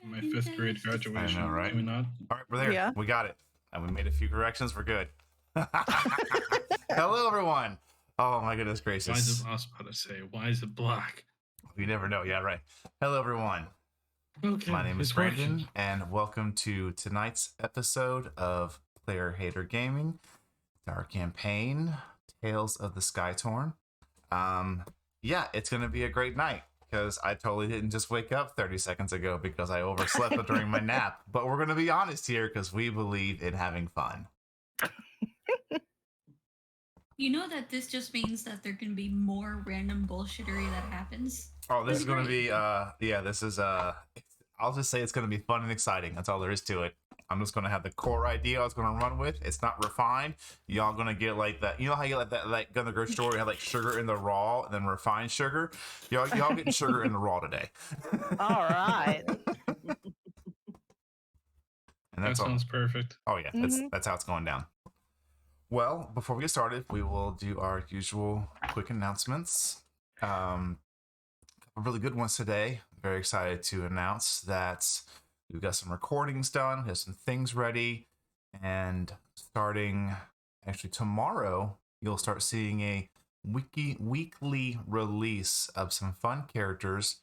for my fifth grade graduation. I know, right? Can we not? All right, we're there. Yeah. We got it. And we made a few corrections. We're good. Hello, everyone. Oh, my goodness gracious. Why is it, I was about to say, why is it black? You never know. Yeah, right. Hello, everyone. Okay, My name is it's Brandon, working. and welcome to tonight's episode of Player Hater Gaming, our campaign, Tales of the Skytorn. Yeah, it's going to be a great night, because I totally didn't just wake up 30 seconds ago because I overslept during my nap. But we're going to be honest here, because we believe in having fun. You know that this just means that there can be more random bullshittery that happens. Oh, this That's is going to great. be, this is, I'll just say it's going to be fun and exciting. That's all there is to it. I'm just going to have the core idea I was going to run with. It's not refined. Y'all going to get like that. You know how you get that, like, go to the grocery store, you have like sugar in the raw and then refined sugar? Y'all getting sugar in the raw today. All right. And That that's all. sounds perfect. Oh, yeah. That's how it's going down. Well, before we get started, we will do our usual quick announcements. A couple really good ones today. Very excited to announce that we've got some recordings done, we have some things ready, and starting actually tomorrow, you'll start seeing a weekly release of some fun characters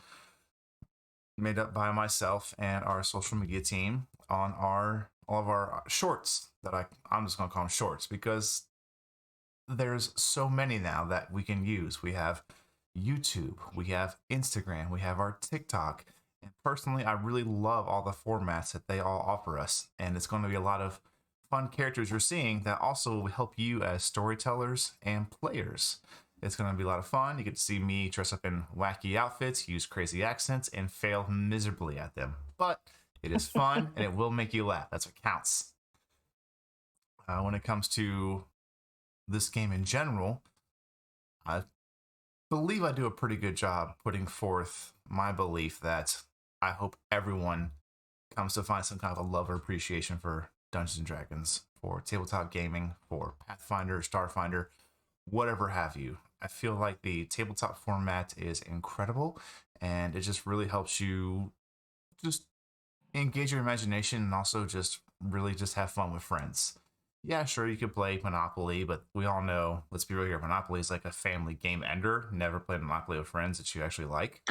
made up by myself and our social media team on all of our shorts that I'm just going to call them shorts because there's so many now that we can use. We have YouTube, we have Instagram, we have our TikTok. And personally, I really love all the formats that they all offer us. And it's going to be a lot of fun characters you're seeing that also will help you as storytellers and players. It's going to be a lot of fun. You get to see me dress up in wacky outfits, use crazy accents, and fail miserably at them. But it is fun, and it will make you laugh. That's what counts. When it comes to this game in general, I believe I do a pretty good job putting forth my belief that I hope everyone comes to find some kind of a love or appreciation for Dungeons and Dragons, for tabletop gaming, for Pathfinder, Starfinder, whatever have you. I feel like the tabletop format is incredible, and it just really helps you just engage your imagination and also just really just have fun with friends. Yeah, sure, you could play Monopoly, but we all know, let's be real here, Monopoly is like a family game ender. Never play Monopoly with friends that you actually like.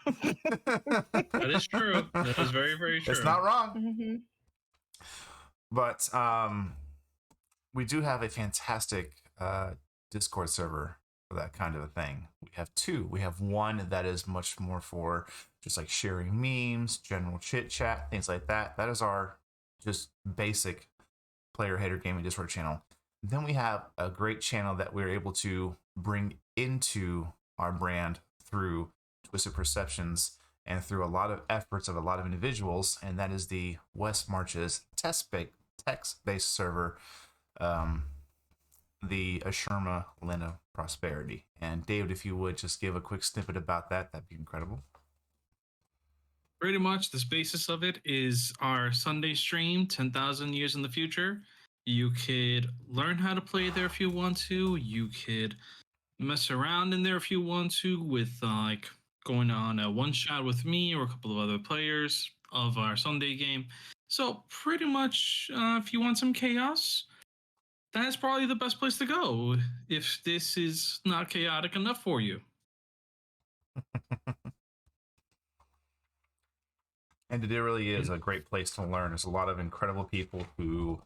That is true. That is very, very true. It's not wrong. Mm-hmm. But we do have a fantastic Discord server for that kind of a thing. We have two. We have one that is much more for just like sharing memes, general chit chat, things like that. That is our just basic Player Hater Gaming Discord channel. Then we have a great channel that we're able to bring into our brand through Twisted Perceptions and through a lot of efforts of a lot of individuals, and that is the West Marches text-based server, the Ashurma Land of Prosperity. And David, if you would just give a quick snippet about that, that'd be incredible. Pretty much the basis of it is our Sunday stream, 10,000 years in the future. You could learn how to play there if you want to. You could mess around in there if you want to with like going on a one shot with me or a couple of other players of our Sunday game. So pretty much if you want some chaos, that's probably the best place to go if this is not chaotic enough for you. And it really is a great place to learn. There's a lot of incredible people who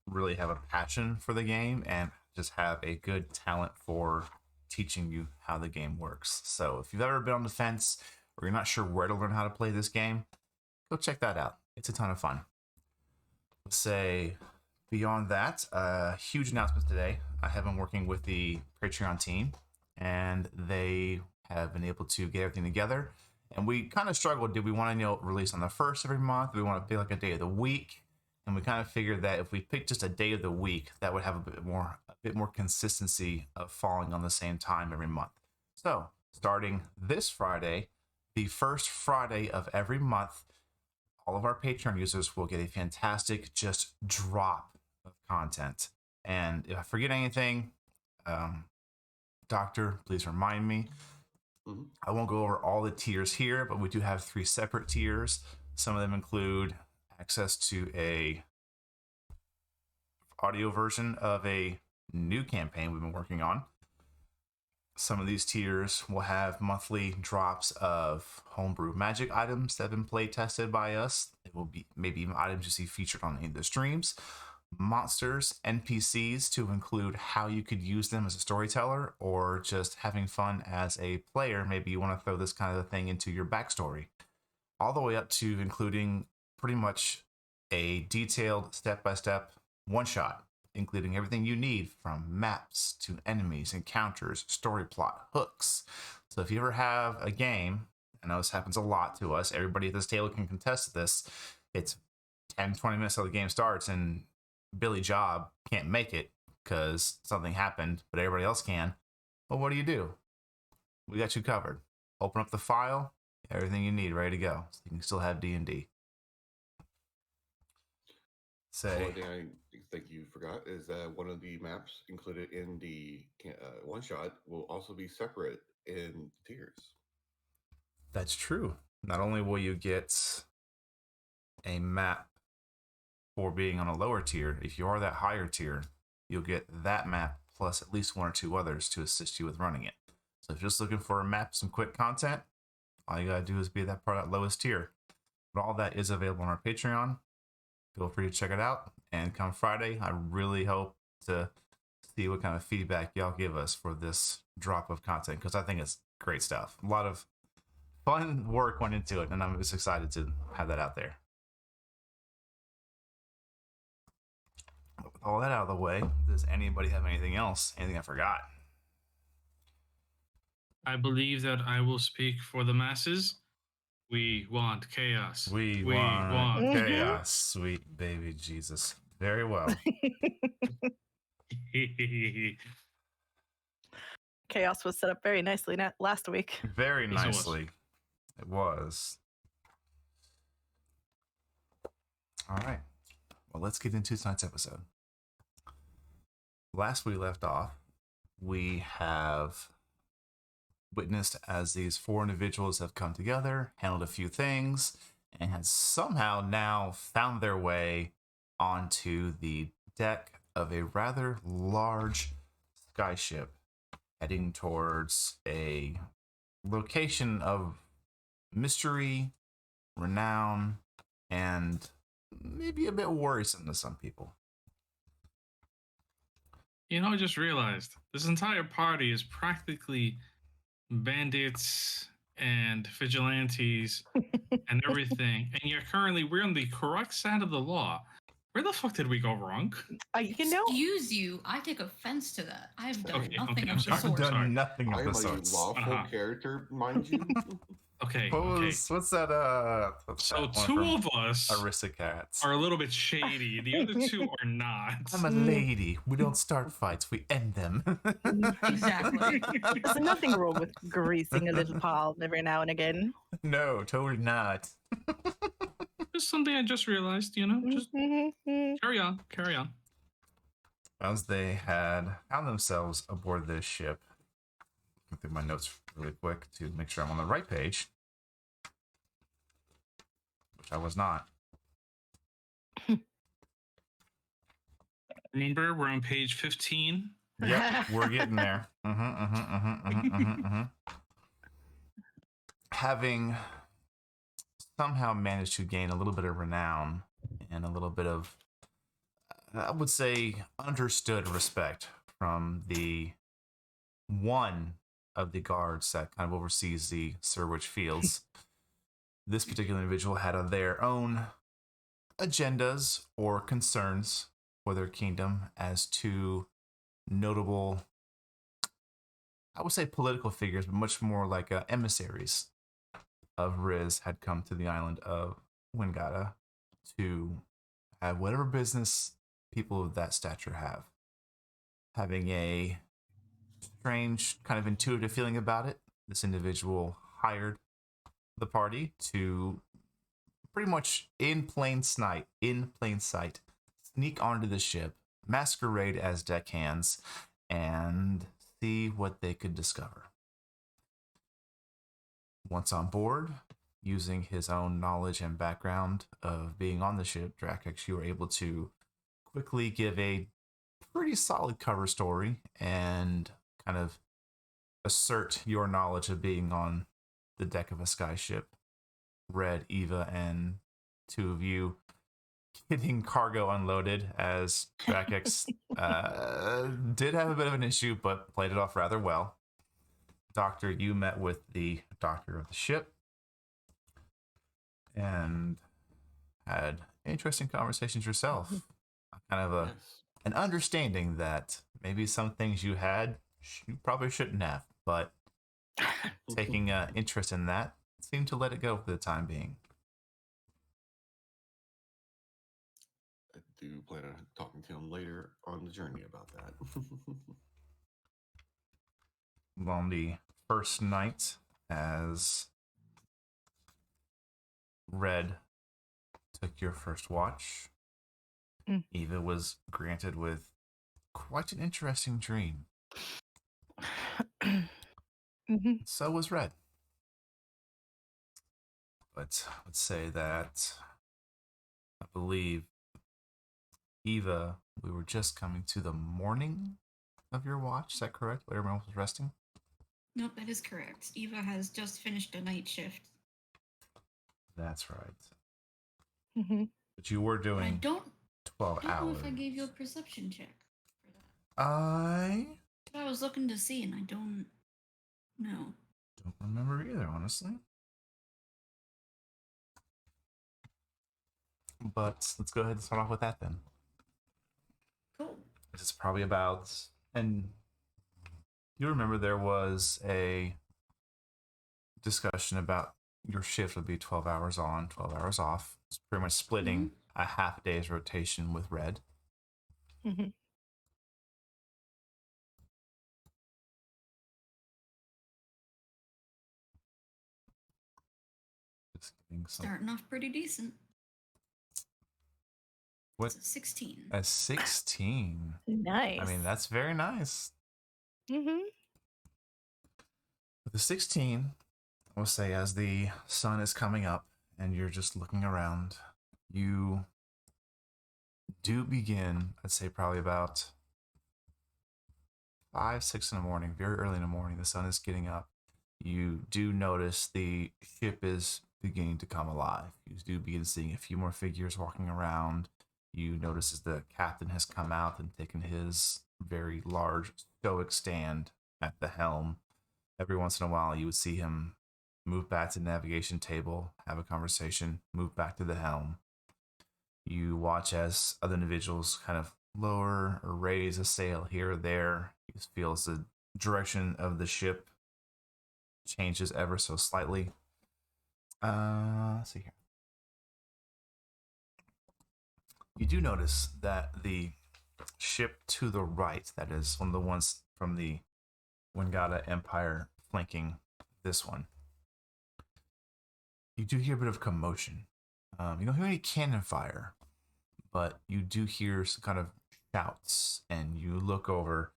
really have a passion for the game and just have a good talent for teaching you how the game works. So if you've ever been on the fence or you're not sure where to learn how to play this game, go check that out. It's a ton of fun. Let's say beyond that, huge announcement today. I have been working with the Patreon team, and they have been able to get everything together. And we kind of struggled. Did we want to release on the first of every month? Do we want to pick like a day of the week? And we kind of figured that if we picked just a day of the week, that would have a bit more consistency of falling on the same time every month. So starting this Friday, the first Friday of every month, all of our Patreon users will get a fantastic just drop of content. And if I forget anything, Doctor, please remind me. I won't go over all the tiers here, but we do have 3 separate tiers. Some of them include access to a audio version of a new campaign we've been working on. Some of these tiers will have monthly drops of homebrew magic items that have been play tested by us. It will be maybe even items you see featured on any of the streams. Monsters, NPCs to include how you could use them as a storyteller or just having fun as a player. Maybe you want to throw this kind of thing into your backstory. All the way up to including pretty much a detailed step-by-step one-shot, including everything you need from maps to enemies, encounters, story plot, hooks. So if you ever have a game, I know this happens a lot to us, everybody at this table can contest this, it's 10-20 minutes till the game starts and Billy Job can't make it because something happened, but everybody else can. Well, what do? We got you covered. Open up the file, everything you need ready to go, so you can still have D&D. One thing I think you forgot is that one of the maps included in the one shot will also be separate in tiers. That's true. Not only will you get a map for being on a lower tier, if you are that higher tier, you'll get that map plus at least one or two others to assist you with running it. So if you're just looking for a map, some quick content, all you gotta do is be that part of that lowest tier. But all that is available on our Patreon. Feel free to check it out. And come Friday, I really hope to see what kind of feedback y'all give us for this drop of content, because I think it's great stuff. A lot of fun work went into it, and I'm just excited to have that out there. But with all that out of the way, does anybody have anything else? Anything I forgot? I believe that I will speak for the masses. We want chaos. We want chaos, sweet baby Jesus. Very well. Chaos was set up very nicely last week. Very Yes, it was. nicely. It was. All right. Well, let's get into tonight's episode. Last we left off, we have witnessed as these four individuals have come together, handled a few things, and has somehow now found their way onto the deck of a rather large skyship heading towards a location of mystery, renown, and maybe a bit worrisome to some people. You know, I just realized this entire party is practically bandits and vigilantes and everything. And yet currently we're on the correct side of the law. Where the fuck did we go wrong? You know, Excuse you. I take offense to that. I have done Okay, nothing okay, of I'm the sorry. I've sort. done Sorry. nothing I of am the a sorts. lawful character, mind you. Okay, What okay. what's that? What's So that one two from of us Aristocats. are a little bit shady. The other two are not. I'm a lady. We don't start fights. We end them. Exactly. there's nothing wrong with greasing a little palm every now and again. No, totally not. Just something I just realized, you know? Just Mhm. carry on, carry on. As they had found themselves aboard this ship, I'll through my notes really quick to make sure I'm on the right page, which I was not. Remember, we're on page 15. Yep, we're getting there. Having somehow managed to gain a little bit of renown and a little bit of, I would say, understood respect from the one of the guards that kind of oversees the Sirwich Fields. This particular individual had their own agendas or concerns for their kingdom as two notable, I would say political figures, but much more like emissaries of Riz had come to the island of Wingata to have whatever business people of that stature have. Having a strange, kind of intuitive feeling about it, this individual hired the party to pretty much in plain sight, sneak onto the ship, masquerade as deckhands, and see what they could discover. Once on board, using his own knowledge and background of being on the ship, Drakex, you were able to quickly give a pretty solid cover story and kind of assert your knowledge of being on the deck of a sky ship. Red, Eva, and two of you getting cargo unloaded as Drakex did have a bit of an issue, but played it off rather well. Doctor, you met with the doctor of the ship and had interesting conversations yourself. Kind of Yes. an understanding that maybe some things you had you probably shouldn't have, but taking interest in that seemed to let it go for the time being. I do plan on talking to him later on the journey about that. On the first night, as Red took your first watch, Eva was granted with quite an interesting dream. So was Red. But let's say that I believe Eva, we were just coming to the morning of your watch. Is that correct? Where everyone was resting? Nope, that is correct. Eva has just finished a night shift. That's right. But you were But doing 12 I don't hours. know if I gave you a perception check for that. I That's what I was looking to see, and I don't know. don't remember either, honestly. But let's go ahead and start off with that then. Cool. It's probably about, and you remember there was a discussion about your shift would be 12 hours on, 12 hours off. It's pretty much splitting a half day's rotation with Red. Just getting some. Starting off pretty decent. What? It's a 16. A 16. Nice. I mean, that's very nice. Mm-hmm. With the 16, I will say, as the sun is coming up and you're just looking around, you do begin, I'd say probably about 5, 6 in the morning, very early in the morning, the sun is getting up. You do notice the ship is beginning to come alive. You do begin seeing a few more figures walking around. You notice as the captain has come out and taken his very large stoic stand at the helm. Every once in a while, you would see him move back to the navigation table, have a conversation, move back to the helm. You watch as other individuals kind of lower or raise a sail here or there. You feel as the direction of the ship changes ever so slightly. Let's see here. You do notice that the ship to the right, that is one of the ones from the Wingata Empire flanking this one, you do hear a bit of commotion. You don't hear any cannon fire, but you do hear some kind of shouts, and you look over,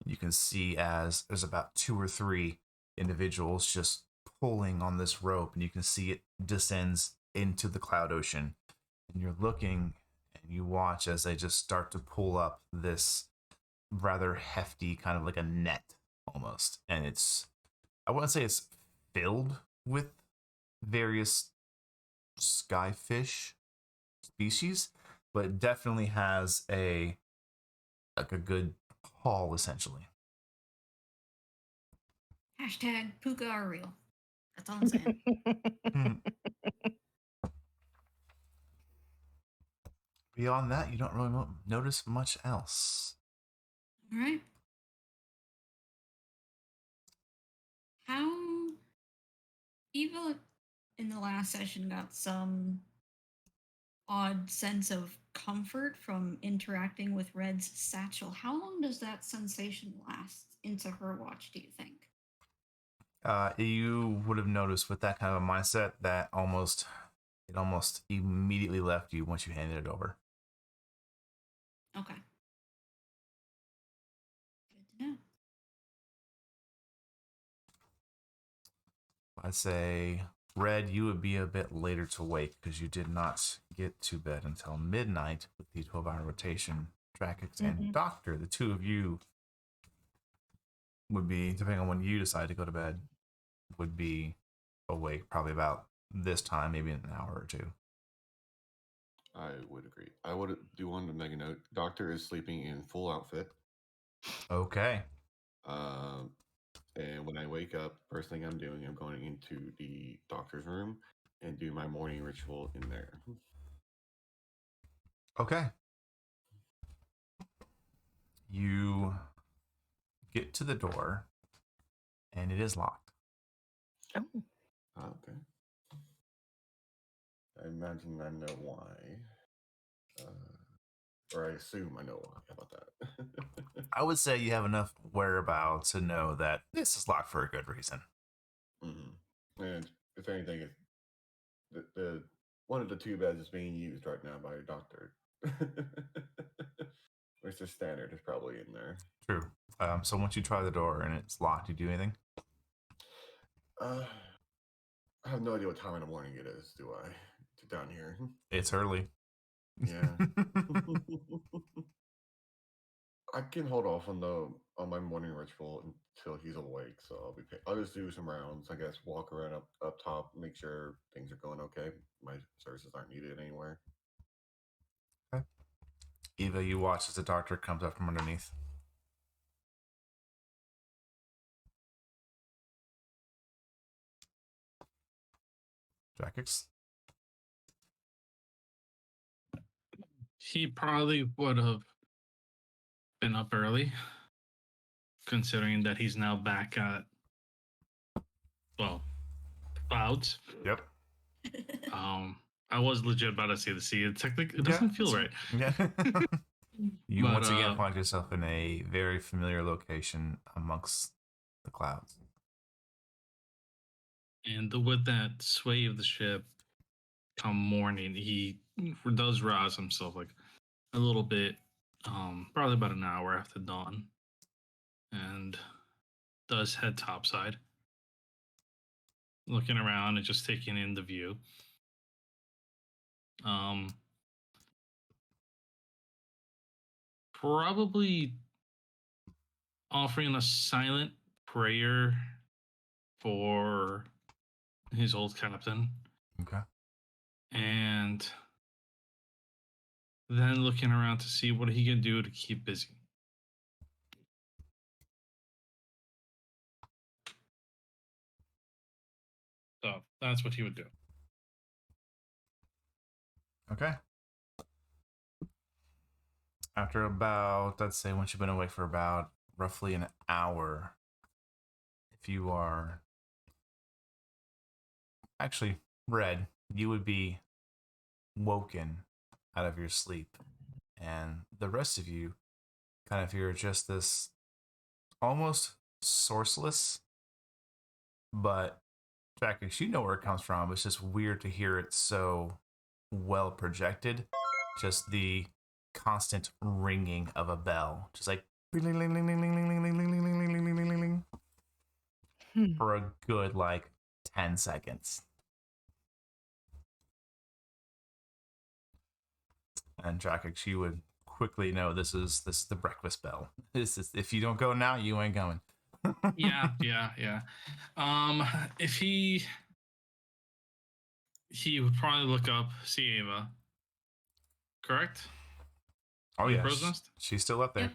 and you can see as there's about 2 or 3 individuals just pulling on this rope, and you can see it descends into the cloud ocean. And you're looking, and you watch as they just start to pull up this rather hefty, kind of like a net almost. And it's, I wouldn't say it's filled with various skyfish species, but it definitely has a good haul essentially. Hashtag Puka are real. That's all I'm saying. Beyond that, you don't really notice much else. All right. How Eva in the last session got some odd sense of comfort from interacting with Red's satchel. How long does that sensation last into her watch, do you think? You would have noticed with that kind of a mindset that it almost immediately left you once you handed it over. Okay. Good to know. I'd say Red, you would be a bit later to wake because you did not get to bed until midnight with the 12-hour rotation. Drackix and Doctor, the two of you would be, depending on when you decide to go to bed, would be awake probably about this time, maybe in an hour or two. I would agree. I would do want to make a note. Doctor is sleeping in full outfit. Okay. And when I wake up, first thing I'm doing, I'm going into the doctor's room and do my morning ritual in there. Okay. You get to the door, and it is locked. Oh. Okay. I imagine I know why. Or I assume I know why. How about that? I would say you have enough whereabouts to know that this is locked for a good reason. Mm-hmm. And if anything, the one of the two beds is being used right now by a doctor. Which is standard. It's probably in there. True. So once you try the door and it's locked, you do anything? I have no idea what time in the morning it is, do I? To down here. It's early. Yeah. I can hold off on my morning ritual until he's awake. So I'll just do some rounds. I guess walk around up top, make sure things are going okay. My services aren't needed anywhere. Okay. Eva, you watch as the doctor comes up from underneath. Drackix? He probably would have been up early, considering that he's now back at, well, clouds. Yep. I was legit about to say the sea. It doesn't feel right. Yeah. You But, once again find yourself in a very familiar location amongst the clouds. And with that sway of the ship, come morning, he does rouse himself like a little bit, probably about an hour after dawn, and does head topside, looking around and just taking in the view. Probably offering a silent prayer for his old captain, Okay. and then looking around to see what he can do to keep busy. So that's what he would do. Okay. After about, let's say, once you've been awake for about roughly an hour, if you are actually Red, you would be woken out of your sleep, and the rest of you kind of hear just this almost sourceless, but Drackix, you know where it comes from. It's just weird to hear it so well projected. Just the constant ringing of a bell, just like for a good like 10 seconds. And Drackix, you would quickly know this is the breakfast bell. This is, if you don't go now, you ain't going. Yeah. If he would probably look up, see Ava. Correct? Oh The yeah, crow's nest? she's still up there.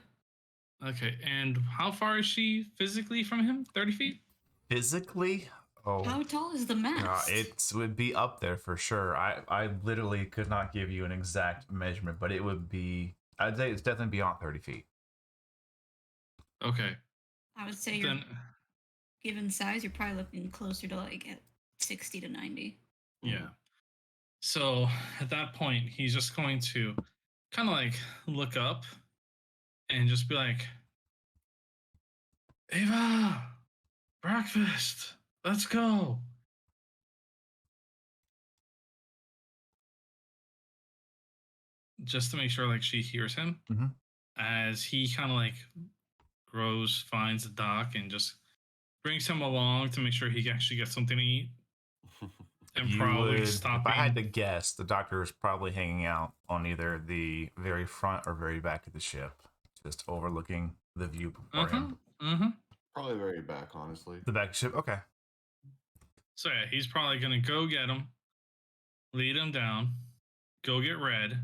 Yeah. Okay, and how far is she physically from him? 30 feet? Physically, oh, How tall is the mast? it would be up there for sure. I literally could not give you an exact measurement, but it would be, I'd say it's definitely beyond 30 feet. Okay. I would say Then, given size, you're probably looking closer to like at 60 to 90. yeah. So at that point, he's just going to kind of like look up and just be like, Ava, breakfast, let's go. Just to make sure like she hears him as he kind of like finds the dock and just brings him along to make sure he actually gets something to eat. And You probably would, stopping. if I had to guess, the doctor is probably hanging out on either the very front or very back of the ship, just overlooking the view before him. Probably very back, honestly. The back of the ship, okay. So yeah, he's probably gonna go get him, lead him down, go get Red,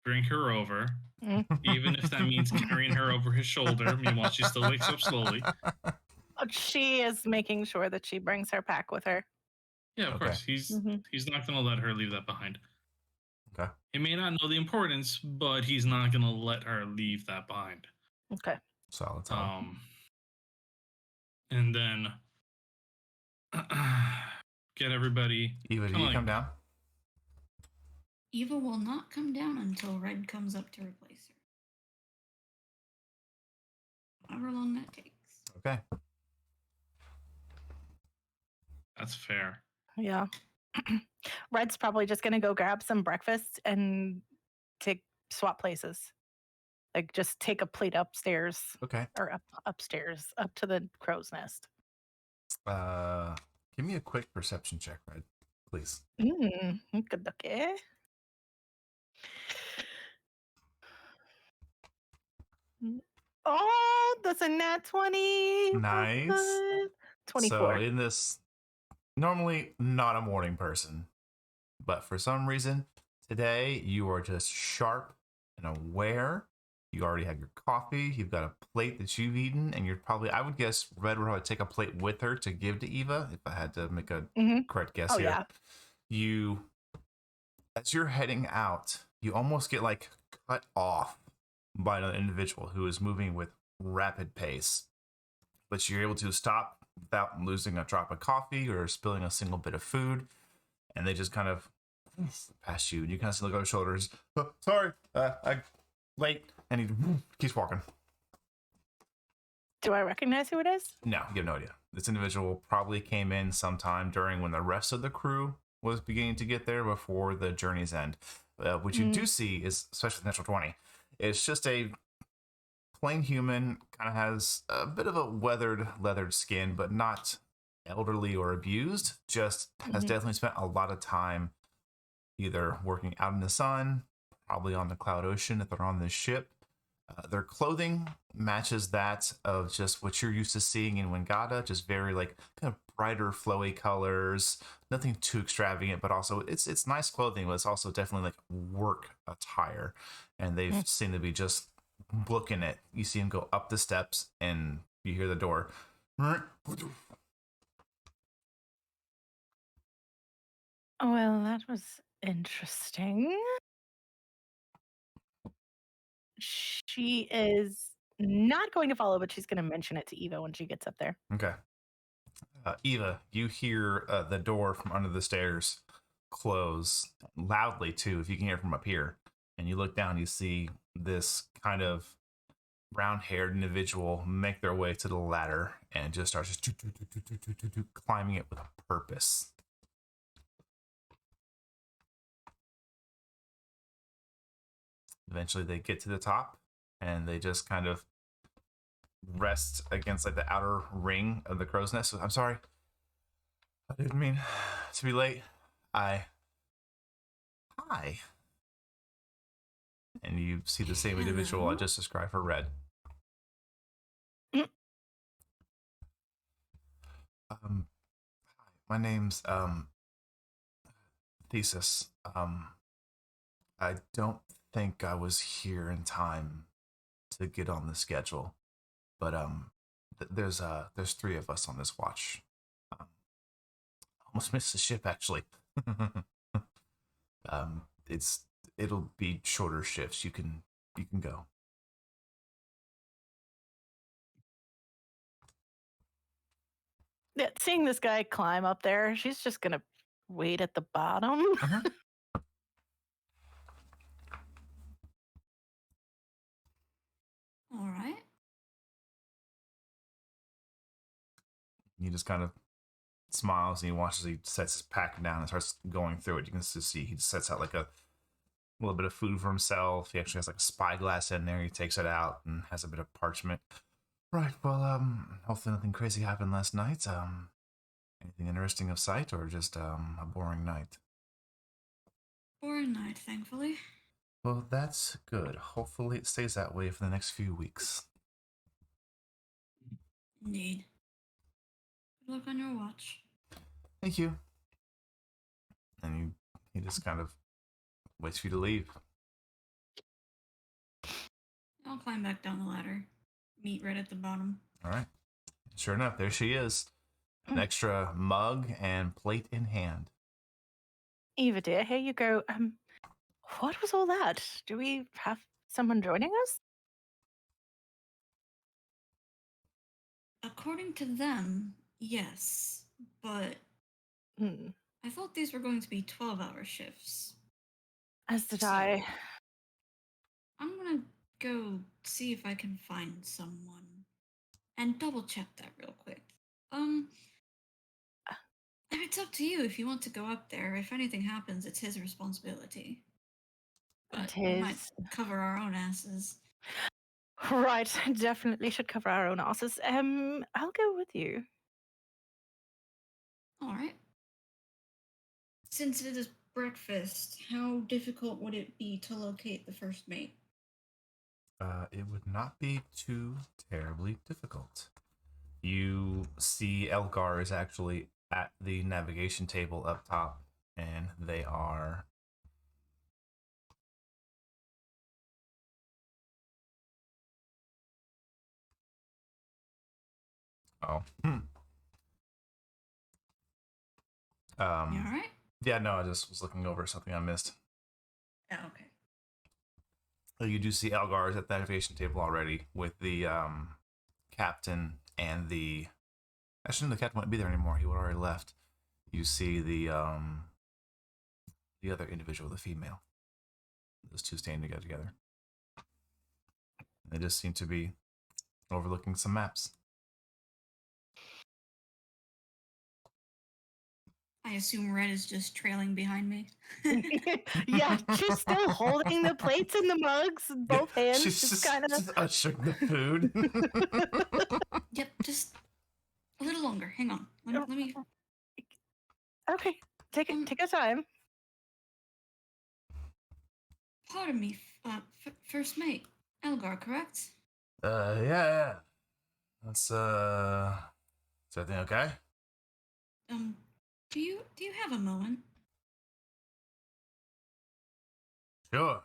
bring her over, even if that means carrying her over his shoulder. Meanwhile, she still wakes up slowly. She is making sure that she brings her pack with her. Yeah, of Okay. course. He's not gonna let her leave that behind. Okay. He may not know the importance, but he's not gonna let her leave that behind. Okay. Solid. And then get everybody. Eva, do you come down? Eva will not come down until Red comes up to replace her. However long that takes. Okay. That's fair. Yeah. Red's probably just gonna go grab some breakfast and swap places. Like just take a plate upstairs Okay. or upstairs up to the crow's nest. Give me a quick perception check, Red, please. Good look, eh? Oh, that's a nat 20. Nice. 24. So in this, normally not a morning person, but for some reason today you are just sharp and aware. You already had your coffee. You've got a plate that you've eaten, and you're probably, I would guess, Red would probably take a plate with her to give to Eva, if I had to make a correct guess here. Yeah. You, as you're heading out, you almost get like cut off by another individual who is moving with rapid pace, but you're able to stop without losing a drop of coffee or spilling a single bit of food, and they just kind of pass you, and you kind of look over your shoulders. Oh, sorry, I late, and he keeps walking. Do I recognize who it is? No, you have no idea. This individual probably came in sometime during when the rest of the crew was beginning to get there before the journey's end. What you do see is, especially with Natural 20, it's just a plain human, kind of has a bit of a weathered, leathered skin, but not elderly or abused. Just has definitely spent a lot of time either working out in the sun, probably on the Cloud Ocean if they're on this ship. Their clothing matches that of just what you're used to seeing in Wingata, just very like kind of brighter, flowy colors, nothing too extravagant, but also it's nice clothing, but it's also definitely like work attire. And they've seemed to be just booking it. You see him go up the steps and you hear the door. Well, that was interesting. She is not going to follow, but she's going to mention it to Eva when she gets up there. Okay. Eva, you hear the door from under the stairs close loudly too, if you can hear it from up here. And you look down, you see this kind of brown-haired individual make their way to the ladder and just starts climbing it with a purpose. Eventually they get to the top and they just kind of rest against like the outer ring of the crow's nest. I'm sorry. I didn't mean to be late. Hi. And you see the same individual I just described for Red. Hi, my name's Thesis. I don't think I was here in time to get on the schedule, but there's three of us on this watch. Almost missed the ship actually. It'll be shorter shifts. You can go. Yeah, seeing this guy climb up there, she's just gonna wait at the bottom. All right. He just kind of smiles and he watches. He sets his pack down and starts going through it. You can just see he just sets out like a little bit of food for himself. He actually has like a spyglass in there. He takes it out and has a bit of parchment. Right. Well, hopefully nothing crazy happened last night. Anything interesting of sight, or just a boring night? Boring night, thankfully. Well, that's good. Hopefully, it stays that way for the next few weeks. Indeed. Good luck on your watch. Thank you. And he just kind of waits for you to leave. I'll climb back down the ladder. Meet right at the bottom. All right. Sure enough, there she is. An extra mug and plate in hand. Eva, dear, here you go. What was all that? Do we have someone joining us? According to them, yes. But Hmm. I thought these were going to be 12-hour shifts. As did So, I. I'm gonna go see if I can find someone. And double check that real quick. It's up to you if you want to go up there. If anything happens, it's his responsibility. But we might cover our own asses. Right, definitely should cover our own asses. I'll go with you. All right. Since it is breakfast, how difficult would it be to locate the first mate? It would not be too terribly difficult. You see Elgar is actually at the navigation table up top, and they are oh. You all right? Yeah, no, I just was looking over something I missed. Oh, okay. You do see Elgar is at the navigation table already with the captain and the. Actually, the captain wouldn't be there anymore. He would already left. You see the other individual, the female. Those two standing together. They just seem to be overlooking some maps. I assume Red is just trailing behind me. Yeah, she's still holding the plates and the mugs in both hands. She's just just kind of ushering the food. Yep, just a little longer. Hang on. Let me. Okay. Take your time. Pardon me, first mate, Elgar, correct? Yeah. That's is everything okay? Do you have a moment? Sure.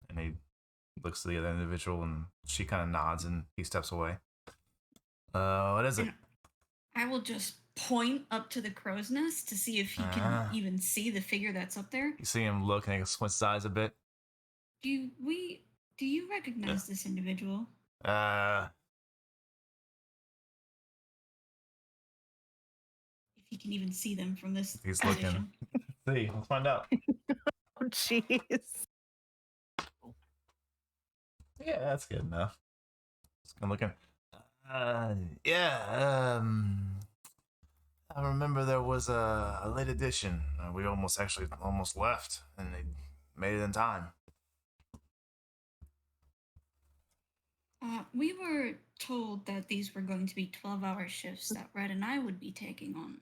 And he looks at the other individual, and she kind of nods, and he steps away. What is it? And I will just point up to the crow's nest to see if he can even see the figure that's up there. You see him look, and he squints his eyes a bit. Do you recognize this individual? If you can even see them from this He's position. looking. See, let's find out. Oh, jeez. Yeah, that's good enough. Just kind of looking. I remember there was a late edition. We almost left, and they made it in time. We were told that these were going to be 12-hour shifts that Red and I would be taking on.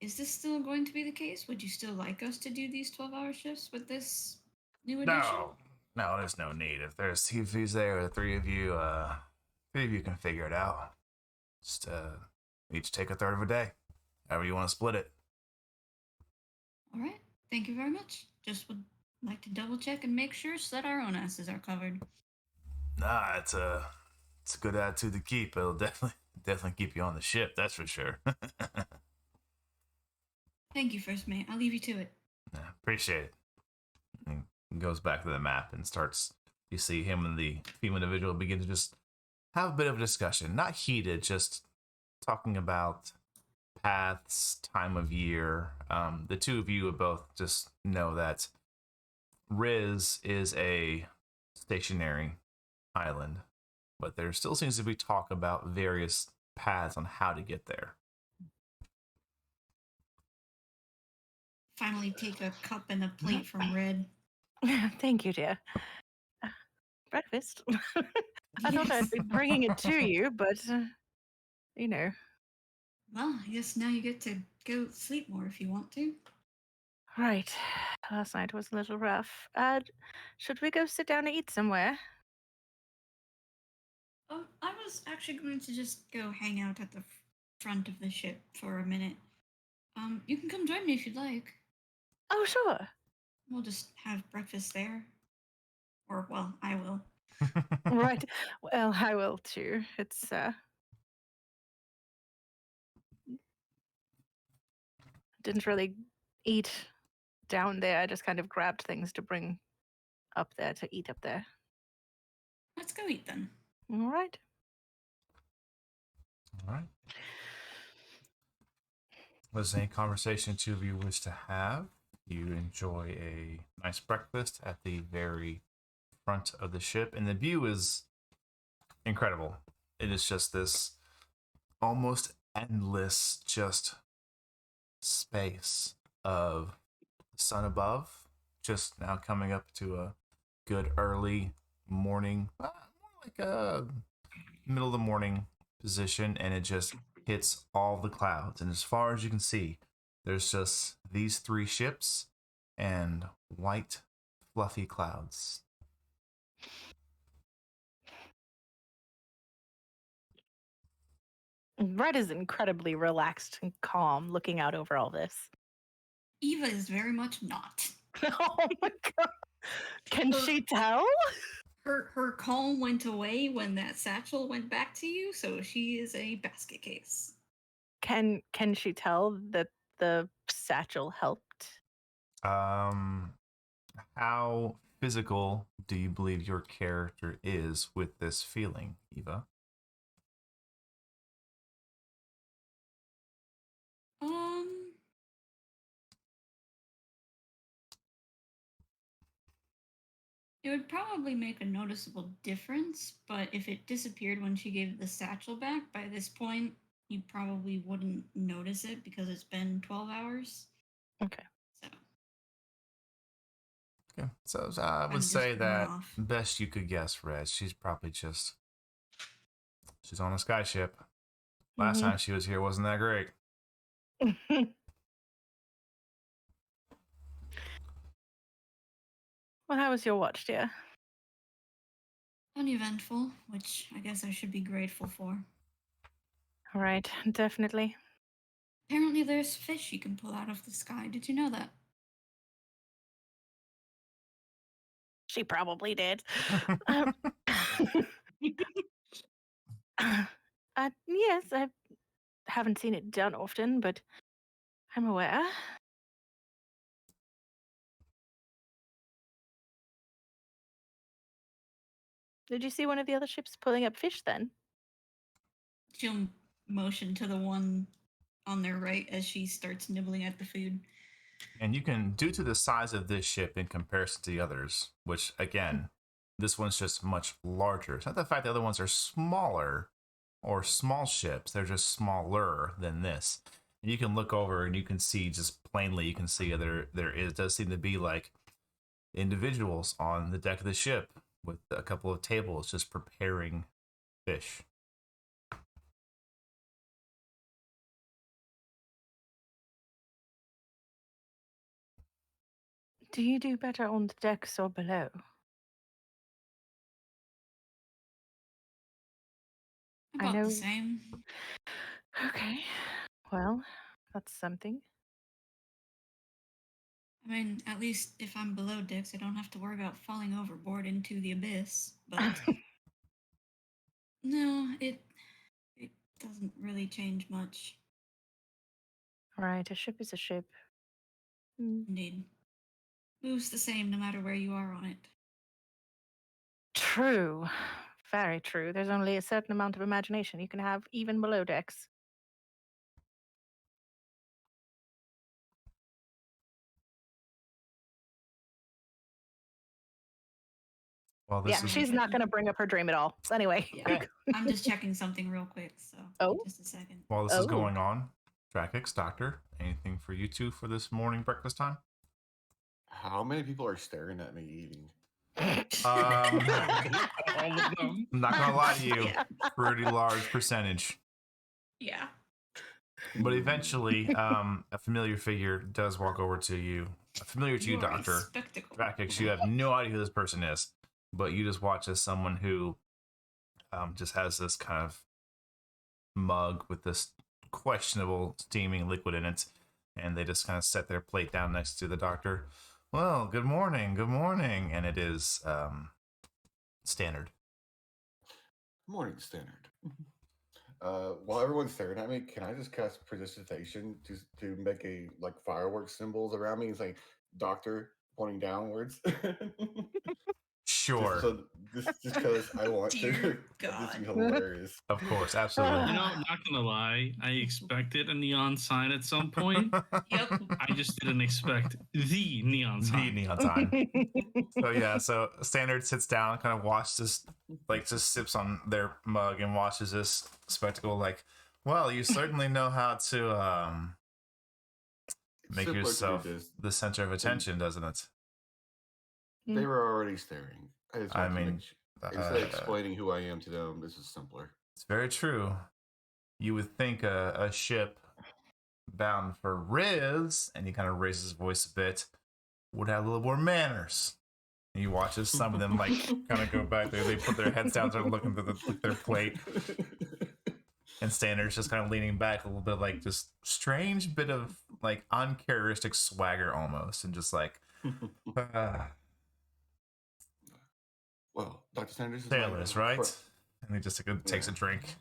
Is this still going to be the case? Would you still like us to do these 12-hour shifts with this new edition? No, there's no need. If he's there, the three of you can figure it out. Just each take a third of a day, however you want to split it. All right. Thank you very much. Just would like to double check and make sure so that our own asses are covered. Nah, it's a good attitude to keep. It'll definitely keep you on the ship. That's for sure. Thank you, first mate. I'll leave you to it. Yeah, appreciate it. And he goes back to the map and starts. You see him and the female individual begin to just have a bit of a discussion. Not heated, just talking about paths, time of year. The two of you would both just know that Riz is a stationary island, but there still seems to be talk about various paths on how to get there. Finally take a cup and a plate from Red. Thank you, dear. Breakfast. I thought I'd be bringing it to you, but, you know. Well, I guess now you get to go sleep more if you want to. Right. Last night was a little rough. Should we go sit down and eat somewhere? I was actually going to just go hang out at the front of the ship for a minute. You can come join me if you'd like. Oh, sure. We'll just have breakfast there. Or, well, I will. Right. Well, I will too. It's didn't really eat down there. I just kind of grabbed things to bring up there to eat up there. Let's go eat then. All right. All right. Was there any conversation two of you wish to have? You enjoy a nice breakfast at the very front of the ship, and the view is incredible. It is just this almost endless just space of the sun above, just now coming up to a good early morning, more like a middle of the morning position, and it just hits all the clouds. And as far as you can see, there's just these three ships and white, fluffy clouds. Red is incredibly relaxed and calm looking out over all this. Eva is very much not. Oh my god. Can she tell? Her calm went away when that satchel went back to you, so she is a basket case. Can she tell that the satchel helped? How physical do you believe your character is with this feeling, Eva? It would probably make a noticeable difference, but if it disappeared when she gave the satchel back, by this point, you probably wouldn't notice it because it's been 12 hours. Okay. So, Okay, so I would just say worn that off. best you could guess, Red. She's probably just she's on a sky ship. Last time she was here wasn't that great. Well, how was your watch, dear? Uneventful, which I guess I should be grateful for. All right, definitely. Apparently, there's fish you can pull out of the sky. Did you know that? She probably did. Yes, I haven't seen it done often, but I'm aware. Did you see one of the other ships pulling up fish then? She'll motion to the one on their right as she starts nibbling at the food. And you can, due to the size of this ship in comparison to the others, which again, this one's just much larger. It's not the fact the other ones are smaller or small ships, they're just smaller than this. And you can look over and you can see just plainly, you can see does seem to be like individuals on the deck of the ship with a couple of tables just preparing fish. Do you do better on the decks or below? About know. the same. Okay. Well, that's something. I mean, at least if I'm below decks, I don't have to worry about falling overboard into the abyss. But no, it doesn't really change much. Right, a ship is a ship. Indeed. Moves the same no matter where you are on it. True. Very true. There's only a certain amount of imagination you can have even below decks. Well, this is She's not going to bring up her dream at all. So anyway. Yeah, I'm just checking something real quick, so just a second. while this is going on. Drakex, Doctor, anything for you two for this morning breakfast time? How many people are staring at me eating? All of them. I'm not gonna lie to you, pretty large percentage. Yeah. But eventually, a familiar figure does walk over to you. Familiar to you, You are a Doctor spectacle. Drakix. You have no idea who this person is, but you just watch as someone who just has this kind of mug with this questionable steaming liquid in it, and they just kind of set their plate down next to the doctor. Well, good morning, and it is Standard. Morning, Standard. While everyone's staring at me, can I just cast prestidigitation to make a like fireworks symbols around me? It's like doctor pointing downwards. Sure, Just because I want to. Dear This God. is hilarious. of course, absolutely. You know, not gonna lie, I expected a neon sign at some point. Yep. I just didn't expect the neon The sign. neon sign. So yeah, so Standard sits down, kind of watches, just sips on their mug and watches this spectacle. Like, well, you certainly know how to make Simpler to do yourself this. the center of attention, doesn't it? They were already staring. I just I want to mean, make instead of explaining who I am to them, this is simpler. it's very true. You would think a ship bound for Riz, and he kind of raises his voice a bit, would have a little more manners. And you watch as some of them like kind of go back there. They put their heads down, start looking at their plate, and Standard's just kind of leaning back a little bit, like just strange bit of like uncharacteristic swagger almost, and just like Well, Dr. Sanders is sailors, my right? And he just takes a drink.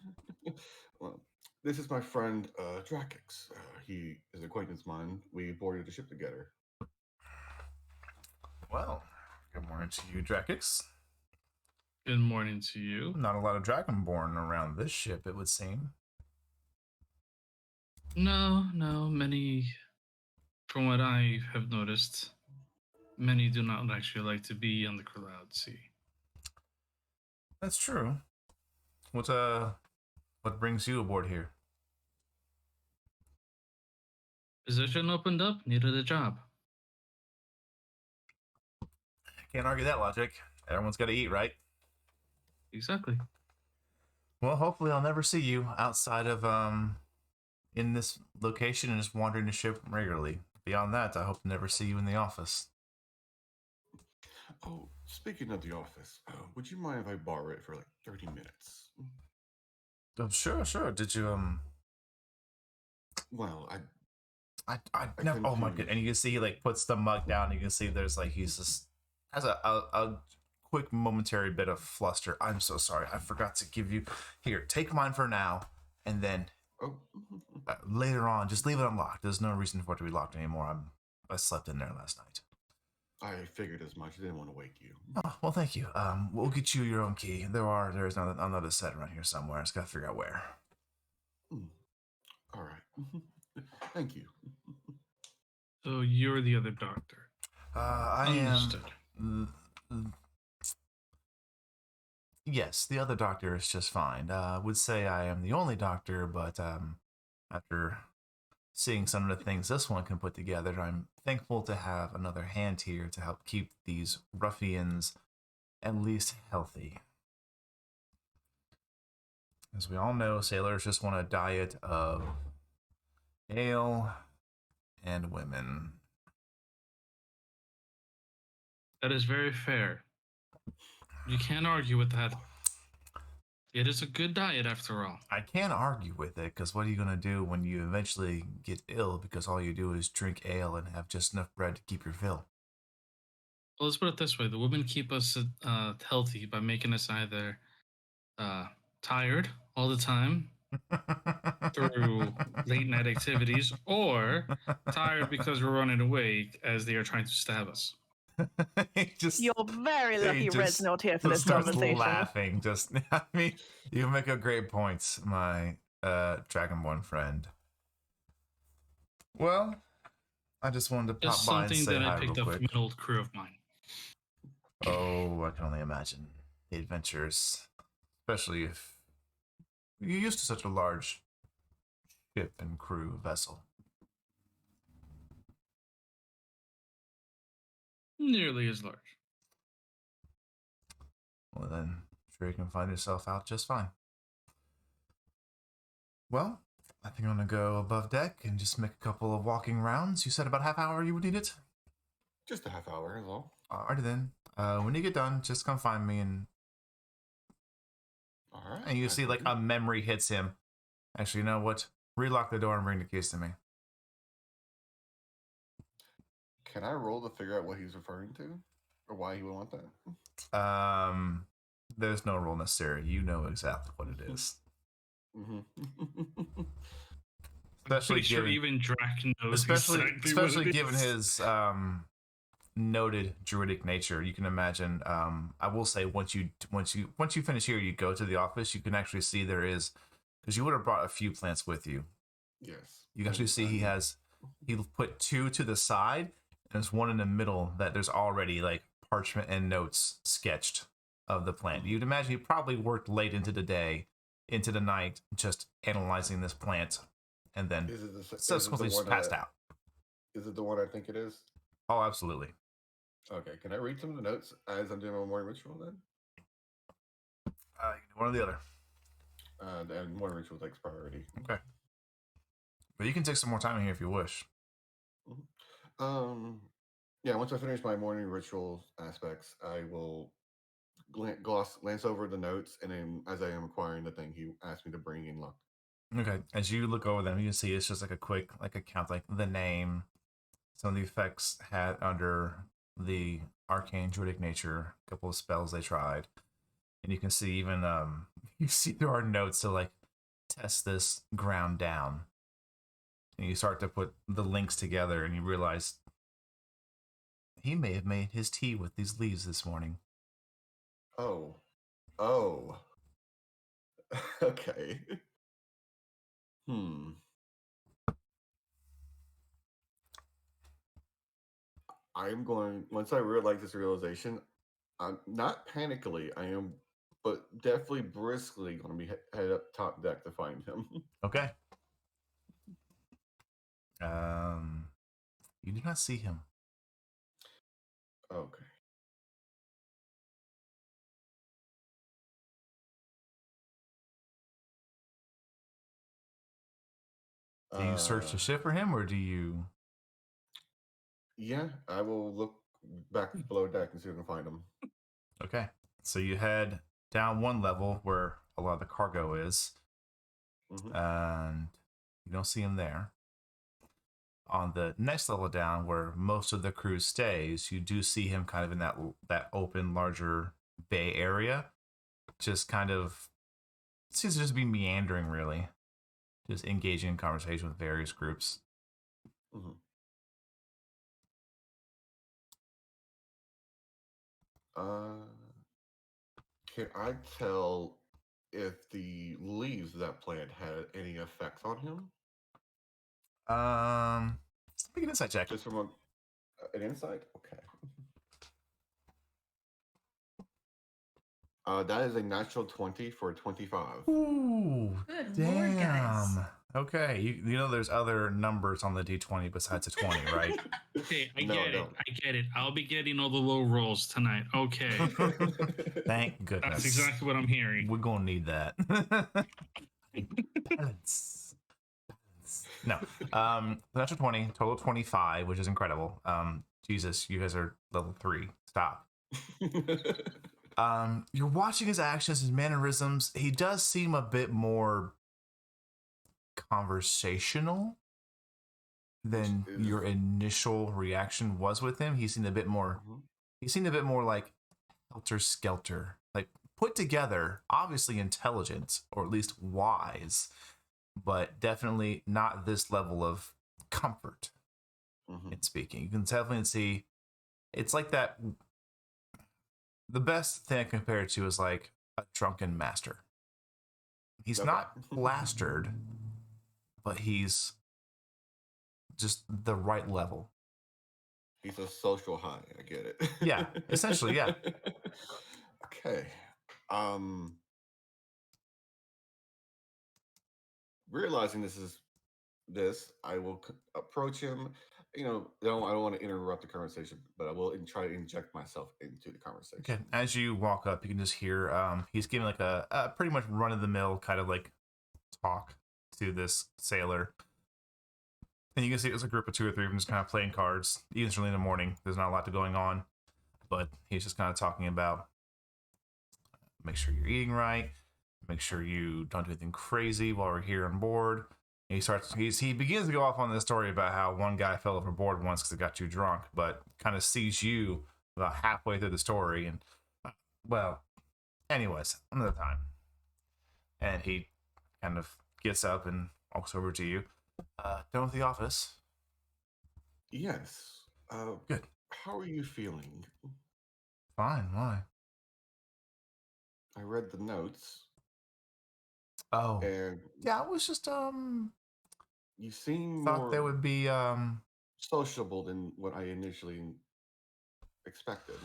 Well, this is my friend Drakix. He is an acquaintance of mine. We boarded the ship together. Well, good morning to you, Drakix. Good morning to you. Not a lot of Dragonborn around this ship, it would seem. No, many, from what I have noticed, many do not actually like to be on the Cloud Sea. That's true. What brings you aboard here? Position opened up, needed a job. Can't argue that logic. Everyone's got to eat, right? Exactly. Well, hopefully I'll never see you outside of in this location and just wandering the ship regularly. Beyond that, I hope to never see you in the office. Oh, speaking of the office, would you mind if I borrow it for like 30 minutes? Oh, sure. Did you Well, I I never. Oh my confused. god! And you can see he like puts the mug down. You can see there's like he's just has a quick momentary bit of fluster. I'm so sorry. I forgot to give you. Here, take mine for now, and then Oh, later on, just leave it unlocked. There's no reason for it to be locked anymore. I slept in there last night. I figured as much. I didn't want to wake you. Oh, well, thank you. We'll get you your own key. There's another set around here somewhere. I just gotta figure out where. All right. Thank you. So you're the other doctor. I Understood. am. Yes, the other doctor is just fine. Would say I am the only doctor, but after seeing some of the things this one can put together, I'm thankful to have another hand here to help keep these ruffians at least healthy. As we all know, sailors just want a diet of ale and women. That is very fair. You can't argue with that. It is a good diet after all. I can't argue with it, because what are you going to do when you eventually get ill because all you do is drink ale and have just enough bread to keep your fill? Well, let's put it this way. The women keep us healthy by making us either tired all the time through late night activities or tired because we're running away as they are trying to stab us. You're very lucky Red's not here for this starts conversation. laughing. I mean, you make a great point, my Dragonborn friend. Well, I just wanted to pop Just by and something say that hi I picked real up quick. from an old crew of mine. Oh, I can only imagine the adventures, especially if you're used to such a large ship and crew vessel. Nearly as large. Well, then, I'm sure you can find yourself out just fine. Well, I think I'm gonna go above deck and just make a couple of walking rounds. You said about half hour you would need it? Just a half hour is all. Alrighty then. When you get done, just come find me All right. and you I see will like do. a memory hits him. Actually, you know what? Relock the door and bring the keys to me. Can I roll to figure out what he's referring to, or why he would want that? There's no rule necessary. You know exactly what it is. Mm-hmm. I'm Especially pretty sure given, even Drac knows especially exactly what especially it given is. his noted druidic nature. You can imagine. I will say once you finish here, you go to the office. You can actually see there is, because you would have brought a few plants with you. Yes. You can actually see he put 2 to the side, and there's one in the middle that there's already like parchment and notes sketched of the plant. You'd imagine he probably worked late into the day, into the night, just analyzing this plant, and then Is it the subsequently just one passed out. Is it the one I think it is? Oh, absolutely. Okay. Can I read some of the notes as I'm doing my morning ritual then? You can do one or the other. And morning ritual takes priority. Okay. But you can take some more time in here if you wish. Yeah. Once I finish my morning ritual aspects, I will glance over the notes, and then as I am acquiring the thing he asked me to bring in luck. Okay. As you look over them, you can see it's just like a quick account, like the name, some of the effects had under the arcane druidic nature, a couple of spells they tried. And you can see even you see there are notes to like test this ground down. And you start to put the links together and you realize he may have made his tea with these leaves this morning. Oh. Okay. I'm going, once I realize this realization, I'm not panically, I am, but definitely briskly going to be head up top deck to find him. Okay. You do not see him. Okay. Do you search the ship for him, or do you? Yeah, I will look back below deck and see if I can find him. Okay. So you head down one level where a lot of the cargo is, and you don't see him there. On the next level down, where most of the crew stays, you do see him kind of in that open, larger bay area. Just kind of seems to just be meandering, really, just engaging in conversation with various groups. Can I tell if the leaves of that plant had any effects on him? Make an insight check. Just from an insight? Okay. That is a natural 20 for 25. Ooh, Good damn. lord, guys. Okay, you know there's other numbers on the D20 besides a 20, right? Okay, I No, get no. it. I get it. I'll be getting all the low rolls tonight. Okay. Thank goodness. That's exactly what I'm hearing. We're gonna need that. Balance. No. Natural 20, total 25, which is incredible. Jesus, you guys are level 3. Stop. You're watching his actions, his mannerisms. He does seem a bit more conversational than your initial reaction was with him. He seemed a bit more like helter skelter, like put together, obviously intelligent or at least wise, but definitely not this level of comfort in speaking. You can definitely see it's like that. The best thing I compare it to is like a drunken master. He's not plastered, but he's just the right level. He's a social high. I get it. Yeah, essentially, yeah. Okay. Realizing this, I will approach him. I don't want to interrupt the conversation, but I will try to inject myself into the conversation. Okay. As you walk up, you can just hear he's giving like a pretty much run of the mill kind of like talk to this sailor. And you can see it was a group of 2 or 3 of them just kind of playing cards. Even early in the morning, there's not a lot going on. But he's just kind of talking about make sure you're eating right, make sure you don't do anything crazy while we're here on board. And he begins to go off on this story about how one guy fell overboard once because he got too drunk, but kind of sees you about halfway through the story. And, well, anyways, another time. And he kind of gets up and walks over to you. Done with the office? Yes. Good. How are you feeling? Fine, why? I read the notes, Oh, and yeah, I was just, you seem thought more there would be, sociable than what I initially expected.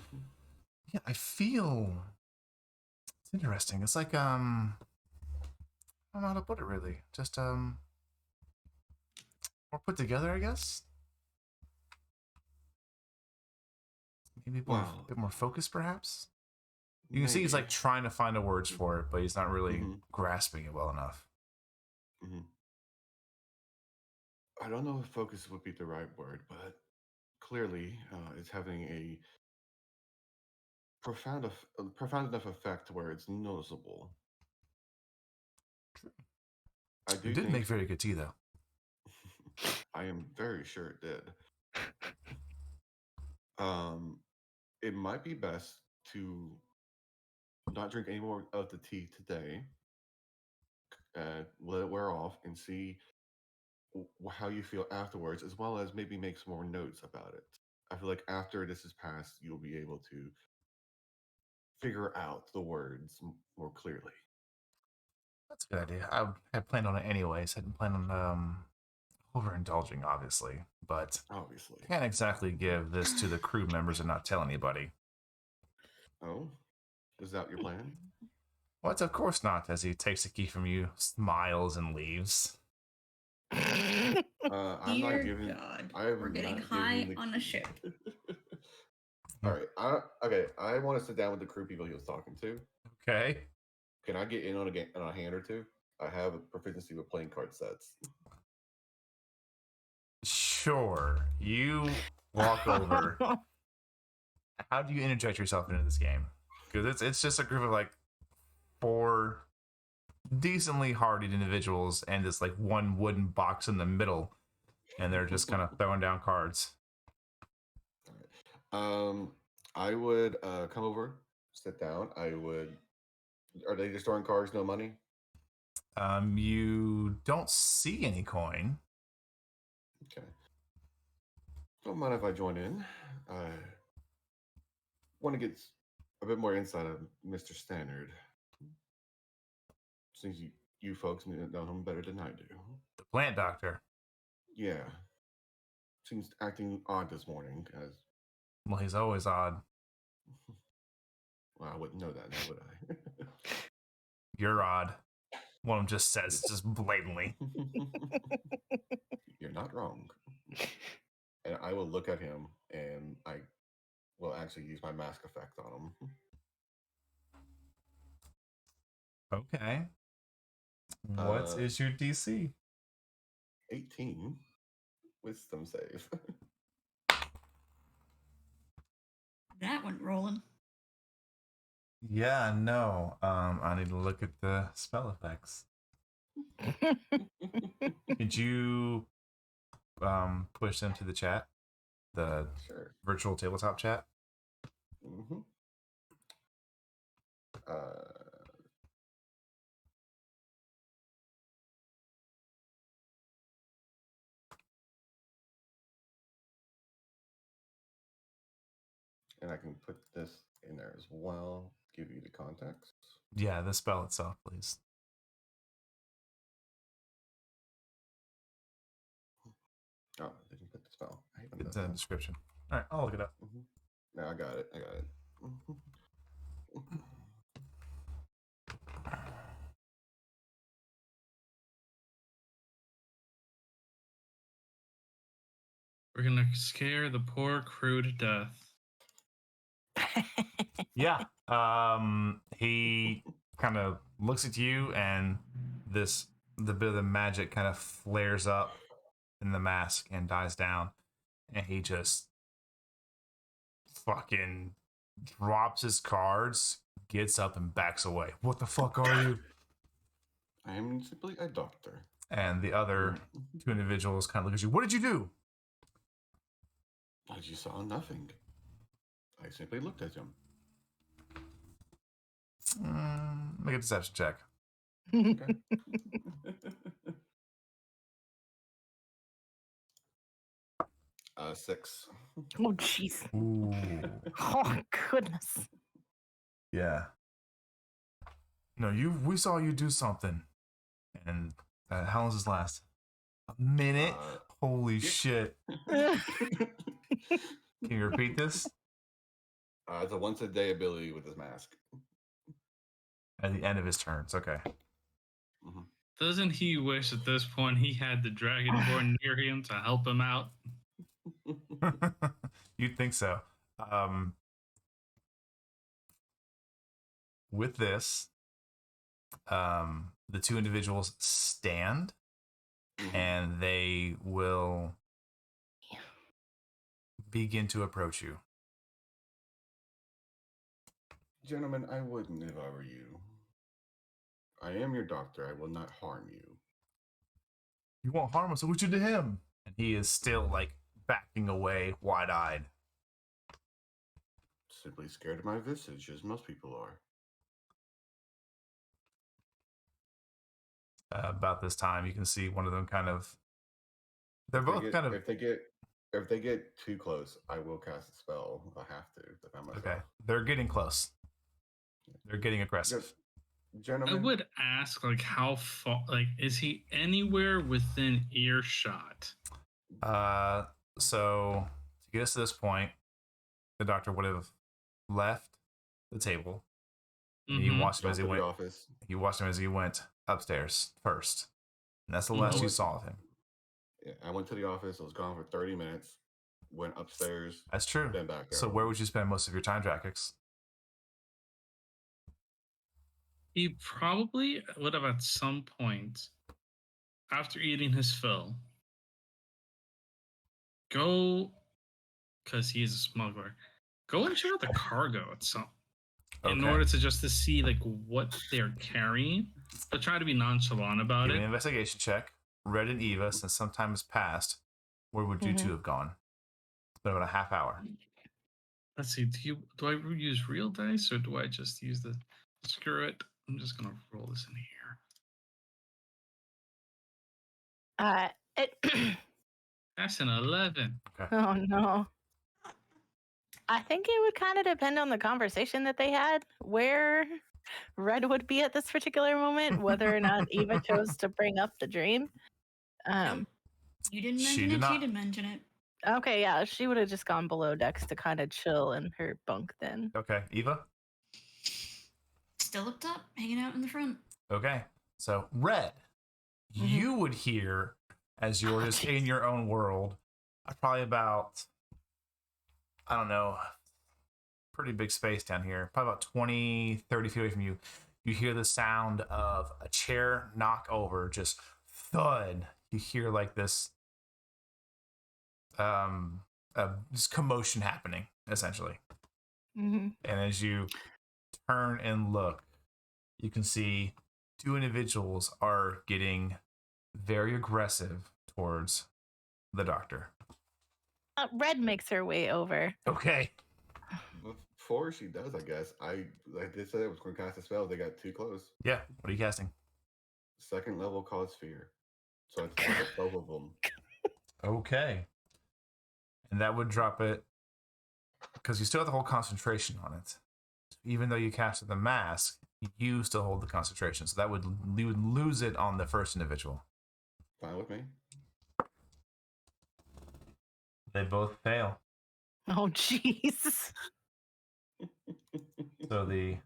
yeah, I feel, it's interesting. It's like, I don't know how to put it really. Just, more put together, I guess? Maybe a Wow. bit more focused, perhaps? You can see he's Maybe. like trying to find the words for it, but he's not really Mhm. grasping it well enough. Mhm. I don't know if focus would be the right word, but clearly it's having a profound enough effect to where it's noticeable. I You do did make think very good tea, though. I am very sure it did. It might be best to not drink any more of the tea today. Let it wear off and see how you feel afterwards, as well as maybe make some more notes about it. I feel like after this is passed, you'll be able to figure out the words more clearly. That's a good idea. I had planned on it anyways. I didn't plan on overindulging, obviously, but Obviously. can't exactly give this to the crew members and not tell anybody. Oh, is that your plan? What? Of course not. As he takes the key from you, smiles and leaves. I'm not Dear giving. God, I am we're getting not high giving the on a ship. All right. Okay. I want to sit down with the crew people he was talking to. Okay. Can I get in on a hand or two? I have a proficiency with playing card sets. Sure. You walk over. How do you interject yourself into this game? Because it's just a group of like 4 decently hardied individuals and this like one wooden box in the middle, and they're just kind of throwing down cards. I would come over, sit down. I would. Are they just throwing cards, no money? You don't see any coin. Okay. Don't mind if I join in. I want to get a bit more insight of Mr. Standard. Since you folks know him better than I do. The plant doctor. Yeah. Seems acting odd this morning. Well, he's always odd. Well, I wouldn't know that now, would I? You're odd. One of them just says just blatantly. You're not wrong. And I will look at him and I will actually use my mask effect on him. Okay. What is your DC? 18. Wisdom save. That went rolling. Yeah, no. I need to look at the spell effects. Could you push them to the chat? The Sure. virtual tabletop chat? Mm-hmm. And I can put this in there as well, give you the context. Yeah, the spell itself, please. Oh, I didn't put the spell. I haven't It's done in the that. description. All right, I'll look it up. Mm-hmm. No, I got it. We're gonna scare the poor crew to death. Yeah. He kind of looks at you, and this the bit of the magic kind of flares up in the mask and dies down, and he just fucking drops his cards, gets up, and backs away. What the fuck are you? I am simply a doctor. And the other two individuals kind of look at you. What did you do? I just saw nothing. I simply looked at him. Make a deception check. Okay. 6. Oh, jeez. Ooh. Oh, goodness. Yeah. No, we saw you do something. And how long does this last? A minute? Holy shit. Can you repeat this? It's a once a day ability with his mask. At the end of his turns. Okay. Doesn't he wish at this point he had the Dragonborn near him to help him out? You'd think so. With this, the two individuals stand and they will begin to approach you. Gentlemen, I wouldn't if I were you. I am your doctor. I will not harm you. You won't harm us, so what you do to him? And he is still like backing away, wide-eyed. Simply scared of my visage, as most people are. About this time, you can see one of them kind of. They're both kind of. If they get too close, I will cast a spell. I have to defend myself. Okay, they're getting close. They're getting aggressive. Gentlemen, I would ask, like, how far, like, is he anywhere within earshot? So to get us to this point, the doctor would have left the table. And you watched him as he went. Office. You watched him as he went upstairs first, and that's the last you saw of him. Yeah, I went to the office. I was gone for 30 minutes. Went upstairs. That's true. Then back there. So where would you spend most of your time, Drackix? He probably would have at some point, after eating his fill, go, because he is a smuggler, go and check out the cargo at some, in order to just to see like what they're carrying, but try to be nonchalant about Give me it. an investigation check. Red and Eva, since some time has passed, where would you two have gone? It's been about a half hour. Let's see. Do I use real dice or do I just use the? Screw it. I'm just gonna roll this in here. That's an 11. Okay. Oh no. I think it would kind of depend on the conversation that they had, where Red would be at this particular moment, whether or not Eva chose to bring up the dream. You didn't She mention did it. not. She didn't mention it. Okay, yeah, she would have just gone below decks to kind of chill in her bunk then. Okay, Eva. Still up top, hanging out in the front. Okay, so Red, you would hear as you're just in your own world, probably about, I don't know, pretty big space down here, probably about 20, 30 feet away from you. You hear the sound of a chair knock over, just thud. You hear like this, this commotion happening, essentially. And as you turn and look, you can see two individuals are getting very aggressive towards the doctor. Red makes her way over. Okay. Before she does, I guess. Like they said, it was going to cast a spell. They got too close. Yeah. What are you casting? Second level cause fear. So it's like both of them. Okay. And that would drop it because you still have the whole concentration on it. Even though you casted the mask, you still hold the concentration. So that would you would lose it on the first individual. Fine with me. They both fail. Oh, jeez. So the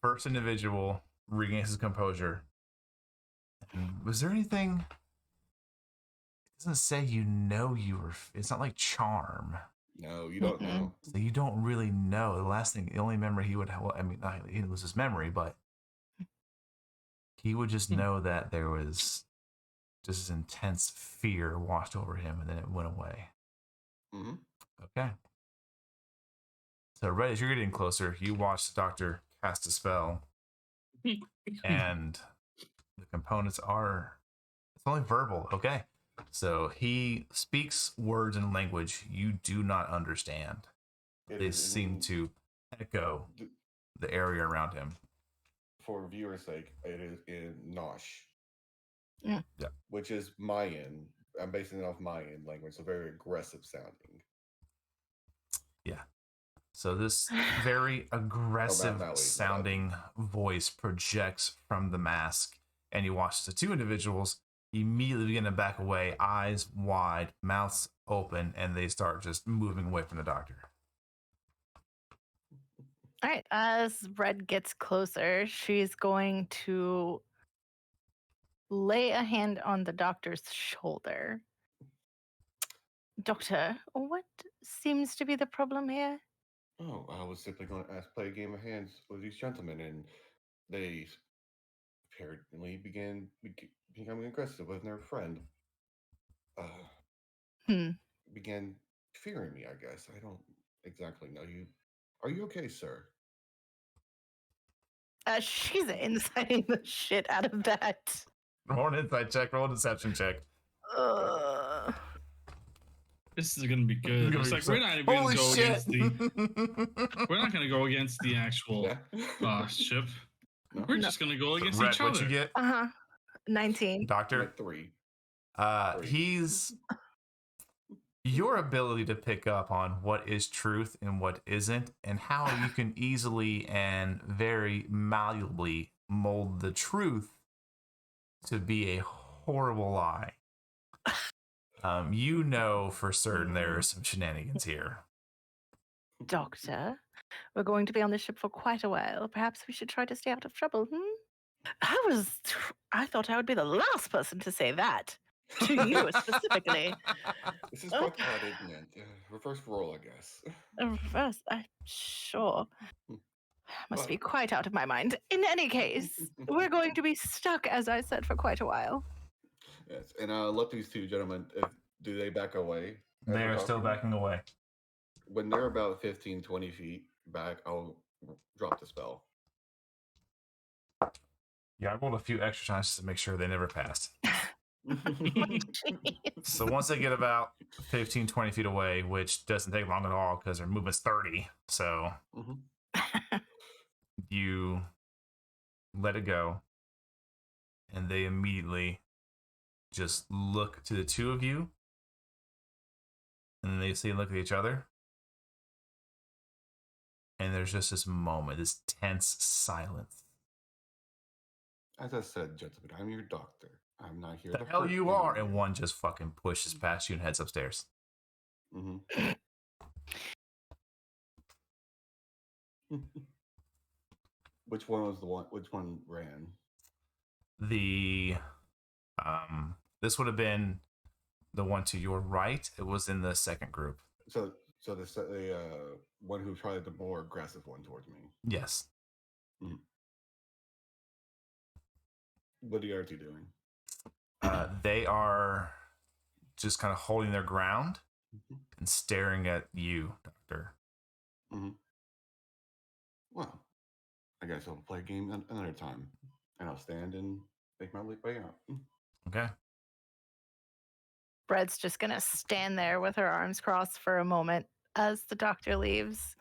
first individual regains his composure. And was there anything? It doesn't say you were. It's not like charm. No, you don't know. So you don't really know. The only memory he would have. Well, I mean, he didn't lose his memory, but he would just know that there was just this intense fear washed over him, and then it went away. Mm-hmm. Okay. So, Red, as you're getting closer, you watch the doctor cast a spell, and the components are, it's only verbal. Okay. So he speaks words and language you do not understand. They seem to echo the area around him. For viewers' sake, it is in Nosh. Yeah. Which is Mayan. I'm basing it off Mayan language, so very aggressive sounding. Yeah. So this very aggressive Maui, sounding voice projects from the mask, and you watch the two individuals immediately begin to back away, eyes wide, mouths open, and they start just moving away from the doctor. All right. As Red gets closer, she's going to lay a hand on the doctor's shoulder. Doctor, what seems to be the problem here? Oh, I was simply going to play a game of hands with these gentlemen, and they apparently began becoming aggressive with their friend. Began fearing me, I guess. I don't exactly know you. Are you okay, sir? She's inciting the shit out of that. Roll an insight check, roll a deception check. This is gonna be good. It's like we're not even gonna go against the. We're not gonna go against the actual ship. No? We're just gonna go against Red, each other. what'd you get? 19. Doctor? 3. He's your ability to pick up on what is truth and what isn't, and how you can easily and very malleably mold the truth to be a horrible lie. You know for certain there are some shenanigans here. Doctor, we're going to be on this ship for quite a while. Perhaps we should try to stay out of trouble, I thought I would be the last person to say that. To you specifically. This is quite odd, isn't it? Reverse roll, I guess. Reverse, sure. Must be quite out of my mind. In any case, we're going to be stuck, as I said, for quite a while. Yes, and let these two gentlemen, do they back away? They are still backing away. When they're about 15, 20 feet back, I'll drop the spell. Yeah, I rolled a few extra times to make sure they never passed. So once they get about 15, 20 feet away, which doesn't take long at all because their movement's 30, so you let it go, and they immediately just look to the two of you, and then they look at each other, and there's just this moment, this tense silence. As I said, gentlemen, I'm your doctor. I'm not here. The hell you are! And one just fucking pushes past you and heads upstairs. Which one was the one? Which one ran? The this would have been the one to your right. It was in the second group. So the one who's probably the more aggressive one towards me. Yes. What are the other two doing? They are just kind of holding their ground and staring at you, Doctor. Well, I guess I'll play a game another time, and I'll stand and make my way out. Okay. Red's just gonna stand there with her arms crossed for a moment as the doctor leaves.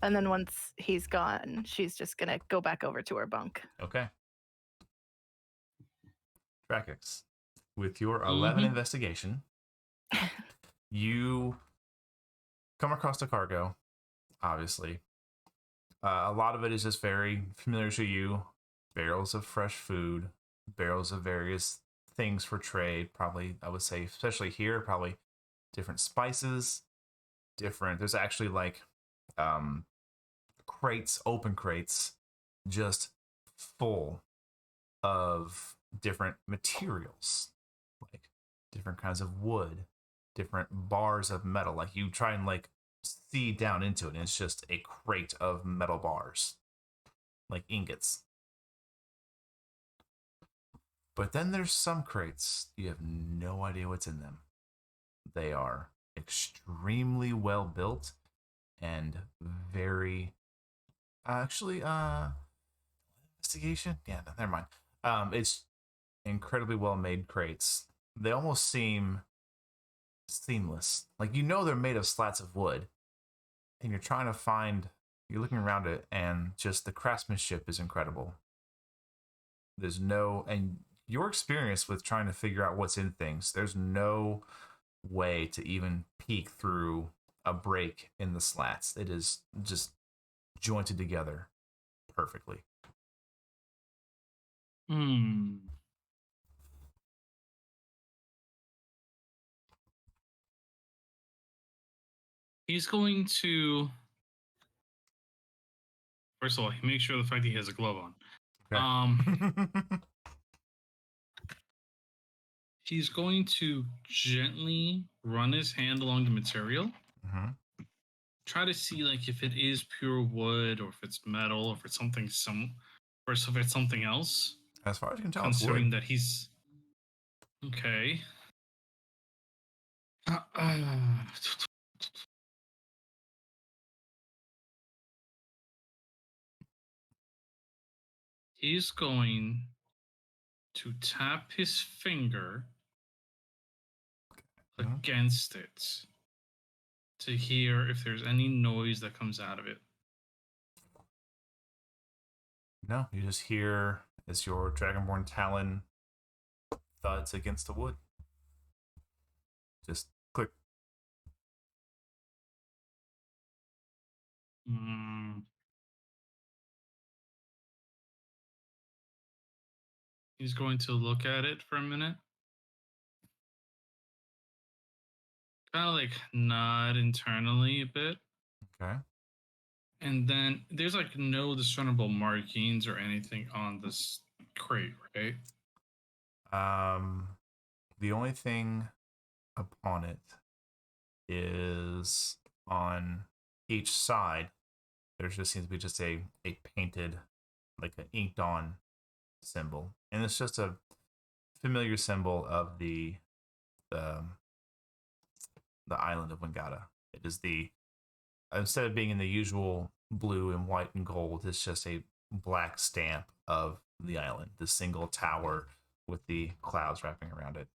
And then once he's gone, she's just gonna go back over to her bunk. Okay. Drakex, with your 11 investigation, you come across the cargo, obviously. A lot of it is just very familiar to you. Barrels of fresh food, barrels of various things for trade. Probably, I would say, especially here, probably different spices, there's actually like crates, open crates, just full of different materials, like different kinds of wood, different bars of metal. Like you try and like see down into it, and it's just a crate of metal bars, like ingots. But then there's some crates you have no idea what's in them. They are extremely well built and very actually investigation. Yeah, no, never mind. It's incredibly well made crates. They almost seem seamless. Like you know they're made of slats of wood, and you're trying to find. You're looking around it, and just the craftsmanship is incredible. There's no, and your experience with trying to figure out what's in things. There's no way to even peek through a break in the slats. It is just jointed together perfectly. Hmm. He's going to first of all, make sure the fact he has a glove on. Okay. He's going to gently run his hand along the material. Mm-hmm. Try to see like if it is pure wood or if it's metal or if it's something or if it's something else. As far as you can tell, it's Considering wood. that he's okay. He's going to tap his finger Mhm. against it to hear if there's any noise that comes out of it. No, you just hear as your Dragonborn talon thuds against the wood. Just click. Mm. He's going to look at it for a minute. Kind of like nod internally a bit. Okay. And then there's like no discernible markings or anything on this crate, right? The only thing upon it is on each side. There just seems to be just a painted, like an inked on symbol, and it's just a familiar symbol of the the island of Wingata. It is the instead of being in the usual blue and white and gold, it's just a black stamp of the island, the single tower with the clouds wrapping around it.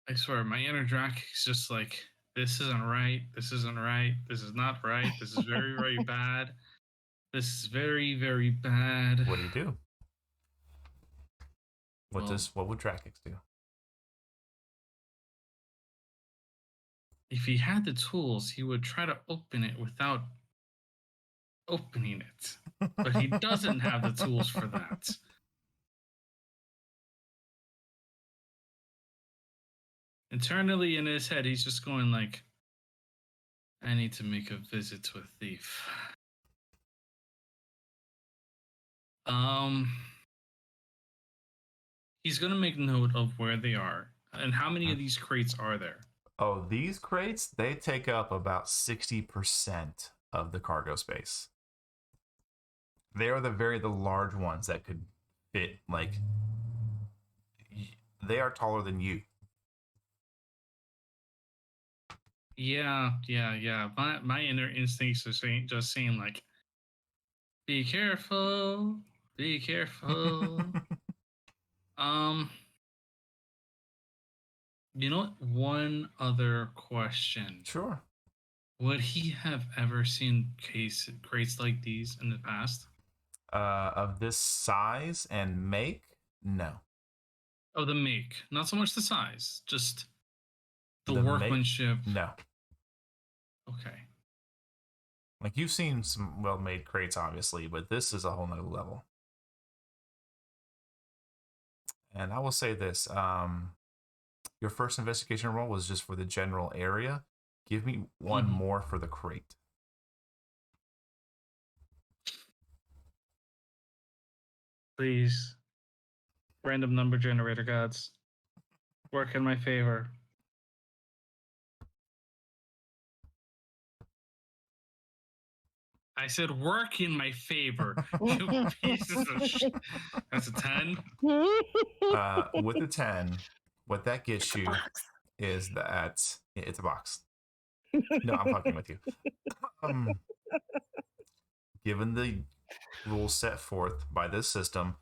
I swear, my inner Drac is just like, this isn't right. This isn't right. This is not right. This is very, very bad. This is very, very bad. What do you do? Well, What would Drakix do? if he had the tools, he would try to open it without opening it. But he doesn't have the tools for that. Internally in his head, he's just going like, I need to make a visit to a thief. He's gonna make note of where they are and how many of these crates are there. Oh, these crates, they take up about 60% of the cargo space. They are the large ones that could fit, like, they are taller than you. Yeah. My inner instincts are just saying like, be careful, be careful. You know what? One other question. Sure. Would he have ever seen crates like these in the past? Of this size and make, no. Oh, the make, not so much the size, just the Make, workmanship. no. Okay. Like you've seen some well-made crates, obviously, but this is a whole nother level. And I will say this: your first investigation roll was just for the general area. Give me one more for the crate. Please, random number generator gods, work in my favor. I said work in my favor. You pieces of shit. That's a 10. With the 10, what that gets you Box. is that it's a box. No, I'm fucking with you. Um, given the rules set forth by this system,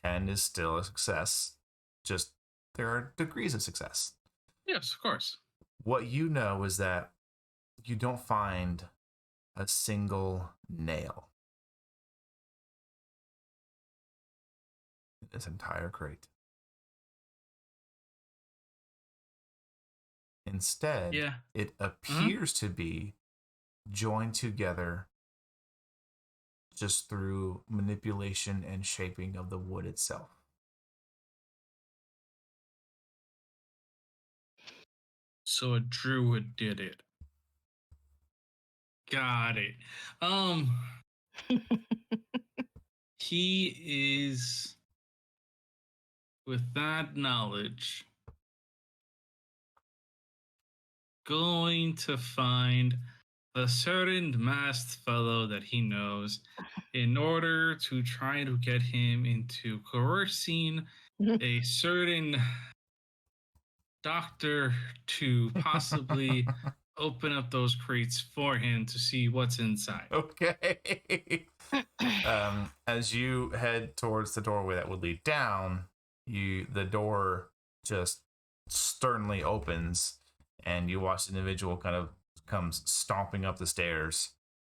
a 10 is still a success. Just there are degrees of success. Yes, of course. What you know is that you don't find a single nail in this entire crate. Instead, Yeah. it appears to be joined together just through manipulation and shaping of the wood itself. So a druid did it. Got it. He is, with that knowledge, going to find a certain masked fellow that he knows in order to try to get him into coercing a certain doctor to possibly open up those crates for him to see what's inside. Okay. As you head towards the doorway that would lead down, the door just sternly opens, and you watch the individual kind of comes stomping up the stairs,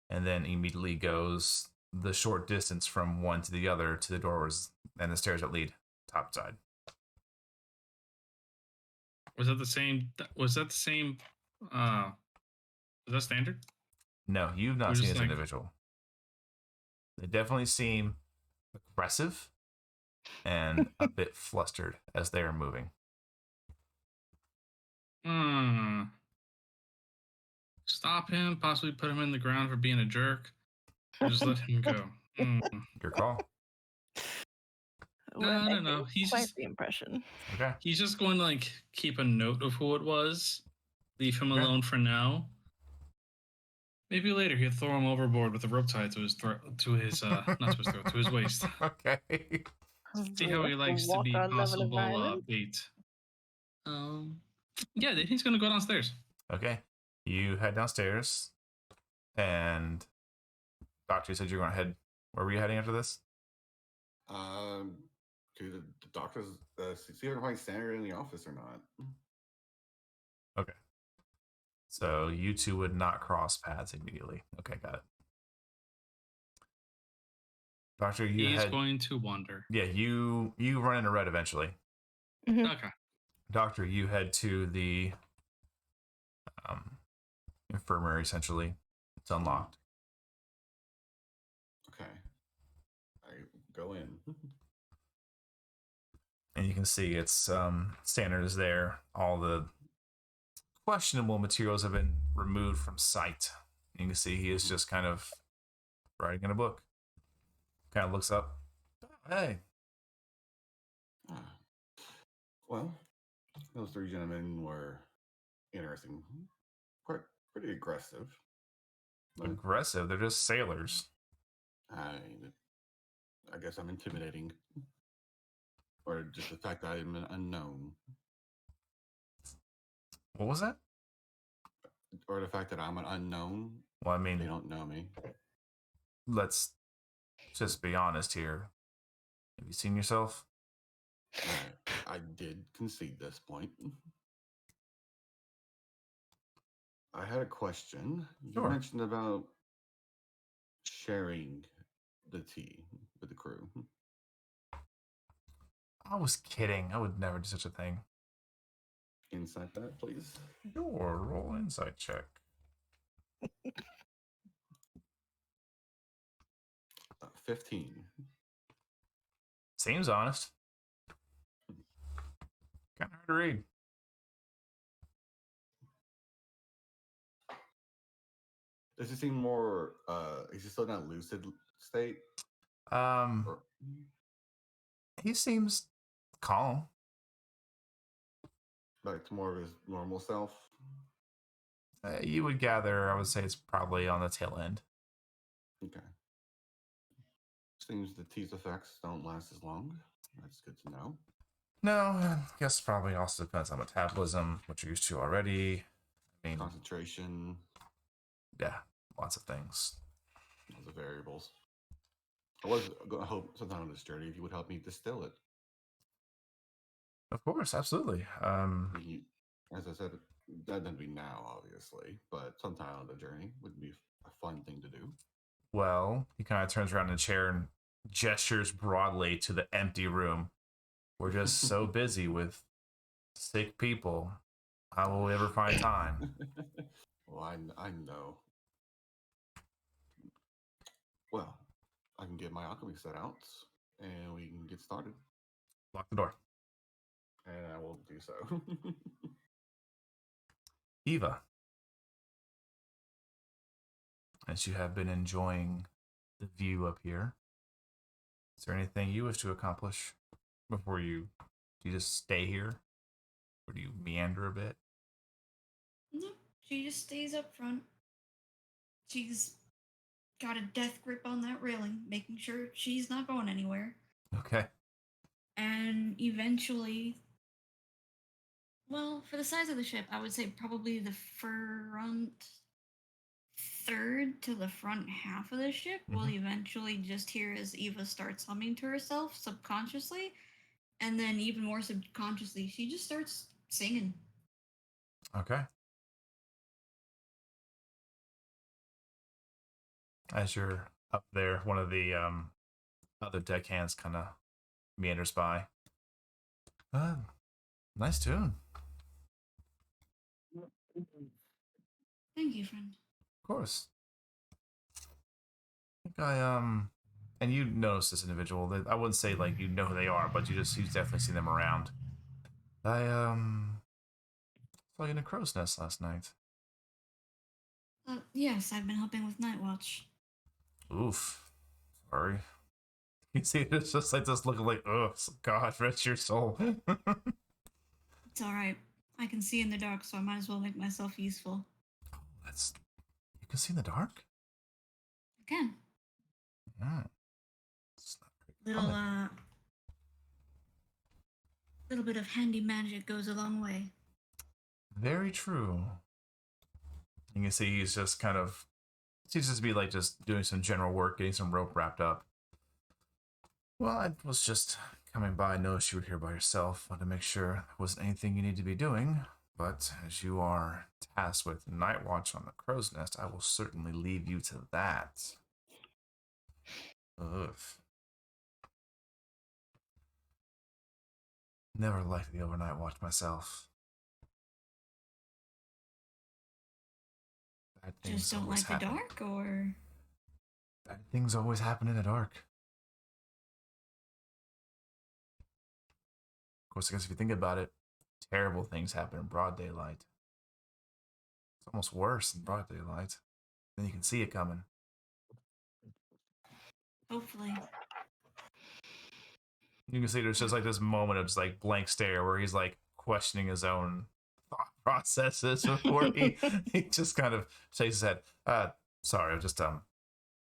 and then immediately goes the short distance from one to the other to the doors and the stairs that lead top side. Was that the same? Was that the same? Was that standard? No, you've not We're seen just this like- individual. They definitely seem aggressive and a bit flustered as they are moving. Stop him. Possibly put him in the ground for being a jerk. Or just let him go. Your call. No, I no, no. didn't He's quite just, the impression. Okay. he's just going to like keep a note of who it was. Leave him Okay. alone for now. Maybe later he'll throw him overboard with a rope tied to his throat, to his not to his throat, to his waist. Okay. See how he likes to be Walk on level of possible violence. bait. Yeah, then he's gonna go downstairs. Okay. You head downstairs, and Doctor, you said you're going to head. Where were you heading after this? To the doctor's. See if I can stand in the office or not. Okay. So you two would not cross paths immediately. Okay, got it. Doctor, you He's head. going to wander. Yeah, you run into Red eventually. Mhm. Okay. Doctor, you head to the infirmary. Essentially, it's unlocked. Okay. I go in. And you can see it's standard is there. All the questionable materials have been removed from sight. You can see he is just kind of writing in a book. Kind of looks up. Hey. Well, those three gentlemen were interesting. Quite pretty aggressive. But Aggressive. They're just sailors. I guess I'm intimidating. Or just the fact that I'm an unknown. What was that? Or the fact that I'm an unknown. Well, I They mean, don't know me. let's just be honest here. Have you seen yourself? I did concede this point. I had a question. You Sure. mentioned about sharing the tea with the crew. I was kidding. I would never do such a thing. Insight that, please. Sure, roll insight check. 15. Seems honest. Kind of hard to read. Does it seem more, is he still in that lucid state? Or, He seems calm. like to more of his normal self? You would gather, I would say it's probably on the tail end. Okay. Seems the tease effects don't last as long. That's good to know. No, I guess probably also depends on metabolism, what you're used to already. I mean, Concentration, yeah, lots of things. lots of variables. I was going to hope sometime on this journey if you would help me distill it. Of course, absolutely. As I said, that doesn't be now, obviously, but sometime on the journey would be a fun thing to do. Well, he kind of turns around in a chair and gestures broadly to the empty room. We're just so busy with sick people. How will we ever find time? Well, I know. Well, I can get my alchemy set out, and we can get started. Lock the door. And I will do so. Eva, as you have been enjoying the view up here, is there anything you wish to accomplish before you? Do you just stay here, or do you meander a bit? No, she just stays up front. She's got a death grip on that railing, making sure she's not going anywhere. Okay. And eventually, well, for the size of the ship, I would say probably the front third to the front half of the ship will eventually just hear as Eva starts humming to herself subconsciously. And then even more subconsciously, she just starts singing. Okay. As you're up there, one of the other deckhands kind of meanders by. Nice tune. Thank you, friend. Of course. I think and you notice this individual. I wouldn't say like you know who they are, but you've definitely seen them around. I saw you in a crow's nest last night. Yes, I've been helping with Night Watch. Oof. Sorry. You see, it's just like this look like, oh God, rest your soul. It's alright. I can see in the dark, so I might as well make myself useful. That's you can see in the dark. I can. It's not very common. Little bit of handy magic goes a long way. Very true. You can see he's just kind of seems to be like just doing some general work, getting some rope wrapped up. Well, I was just coming by. I noticed you were here by yourself. Wanted to make sure there wasn't anything you need to be doing. But as you are tasked with night watch on the crow's nest, I will certainly leave you to that. Ugh. Never liked the overnight watch myself. Bad things Just don't always like the happen. dark, or? Bad things always happen in the dark. Of course, I guess if you think about it, terrible things happen in broad daylight. It's almost worse in broad daylight. Then you can see it coming. Hopefully. You can see there's just like this moment of just like blank stare where he's like questioning his own thought processes before he just kind of shakes his head. Sorry, I just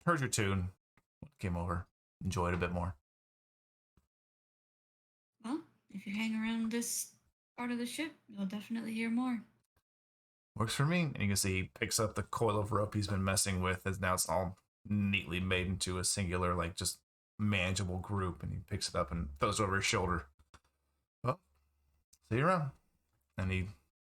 heard your tune, came over, enjoyed it a bit more. Well, if you hang around this part of the ship, you'll definitely hear more. Works for me. And you can see he picks up the coil of rope he's been messing with, as now it's all neatly made into a singular, like just manageable group, and he picks it up and throws it over his shoulder. Well, see you around. And he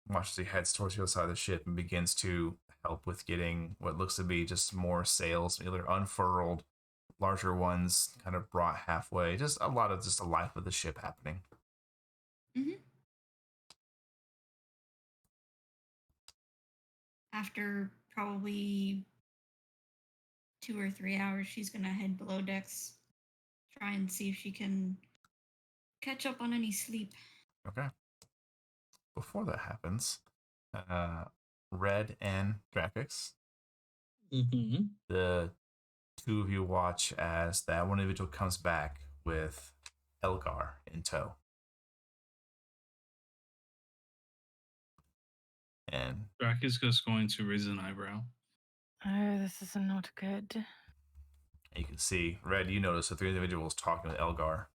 watches he heads towards the other side of the ship and begins to help with getting what looks to be just more sails, either unfurled, larger ones kind of brought halfway. Just a lot of just the life of the ship happening. Mm-hmm. After probably 2 or 3 hours, she's gonna head below decks, try and see if she can catch up on any sleep. Okay. Before that happens, Red and Dracox, the two of you watch as that one individual comes back with Elgar in tow. And Drac is just going to raise an eyebrow. Oh, this is not good. And you can see, Red, you notice the three individuals talking with Elgar.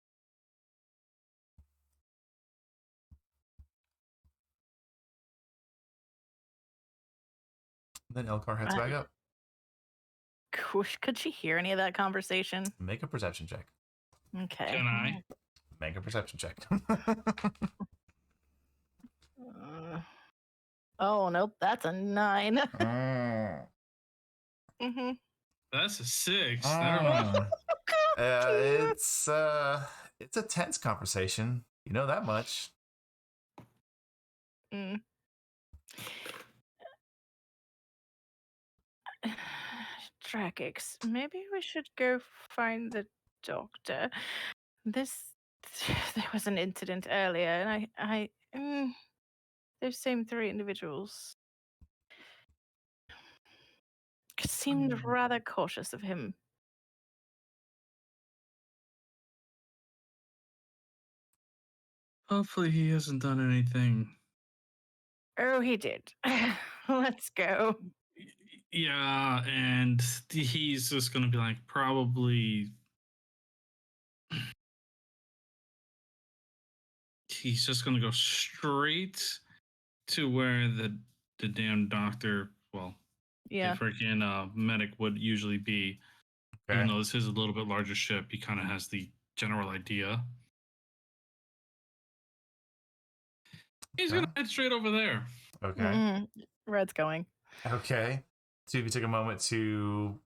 Then Elgar heads back up. Could she hear any of that conversation? Make a perception check. Okay. Can I? Make a perception check. Oh, nope. That's a 9. Mm. Mm-hmm. That's a 6. Never mind. It's a tense conversation. You know that much. Mm. Dragix, maybe we should go find the doctor. There was an incident earlier, and those same 3 individuals seemed rather cautious of him. Hopefully he hasn't done anything. Oh, he did. Let's go. Yeah, and he's just gonna be like, probably. He's just gonna go straight to where the damn doctor, well, Yeah. the freaking medic would usually be. Even though this is a little bit larger ship, he kind of has the general idea. He's gonna head straight over there. Okay. Mm, Red's going. Okay. So if you take a moment to,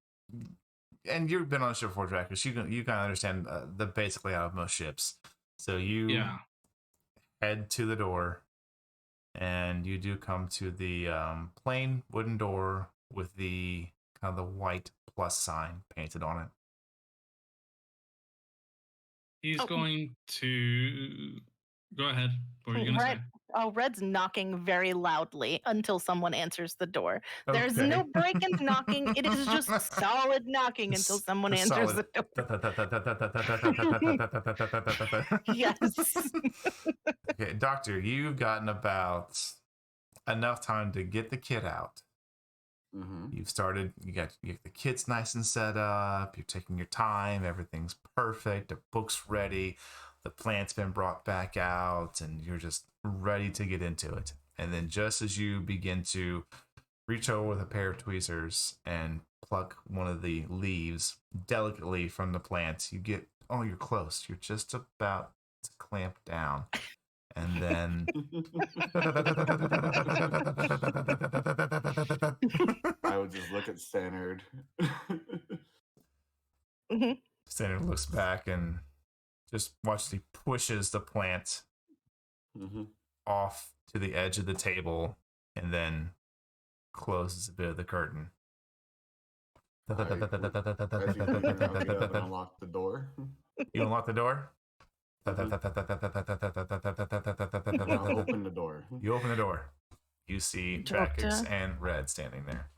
and you've been on a ship before, Dracus, you kind of understand the basic layout of most ships. So you head to the door, and you do come to the plain wooden door with the kind of the white plus sign painted on it. He's going to go ahead. What are you gonna say? Oh, Red's knocking very loudly until someone answers the door. Okay. There's no break in knocking. It is just solid knocking until someone answers the door. Yes. Okay, Doctor, you've gotten about enough time to get the kit out. You've started, you get the kit's nice and set up, you're taking your time, everything's perfect, the book's ready, the plant's been brought back out, and you're just ready to get into it. And then just as you begin to reach over with a pair of tweezers and pluck one of the leaves delicately from the plant, you're close. You're just about to clamp down. And then I would just look at Standard. Standard looks back and just watches he pushes the plant off to the edge of the table and then closes a bit of the curtain. As you get out, I'll unlock the door. You unlock the door? I'll open the door. You open the door. You see Dracix and Red standing there.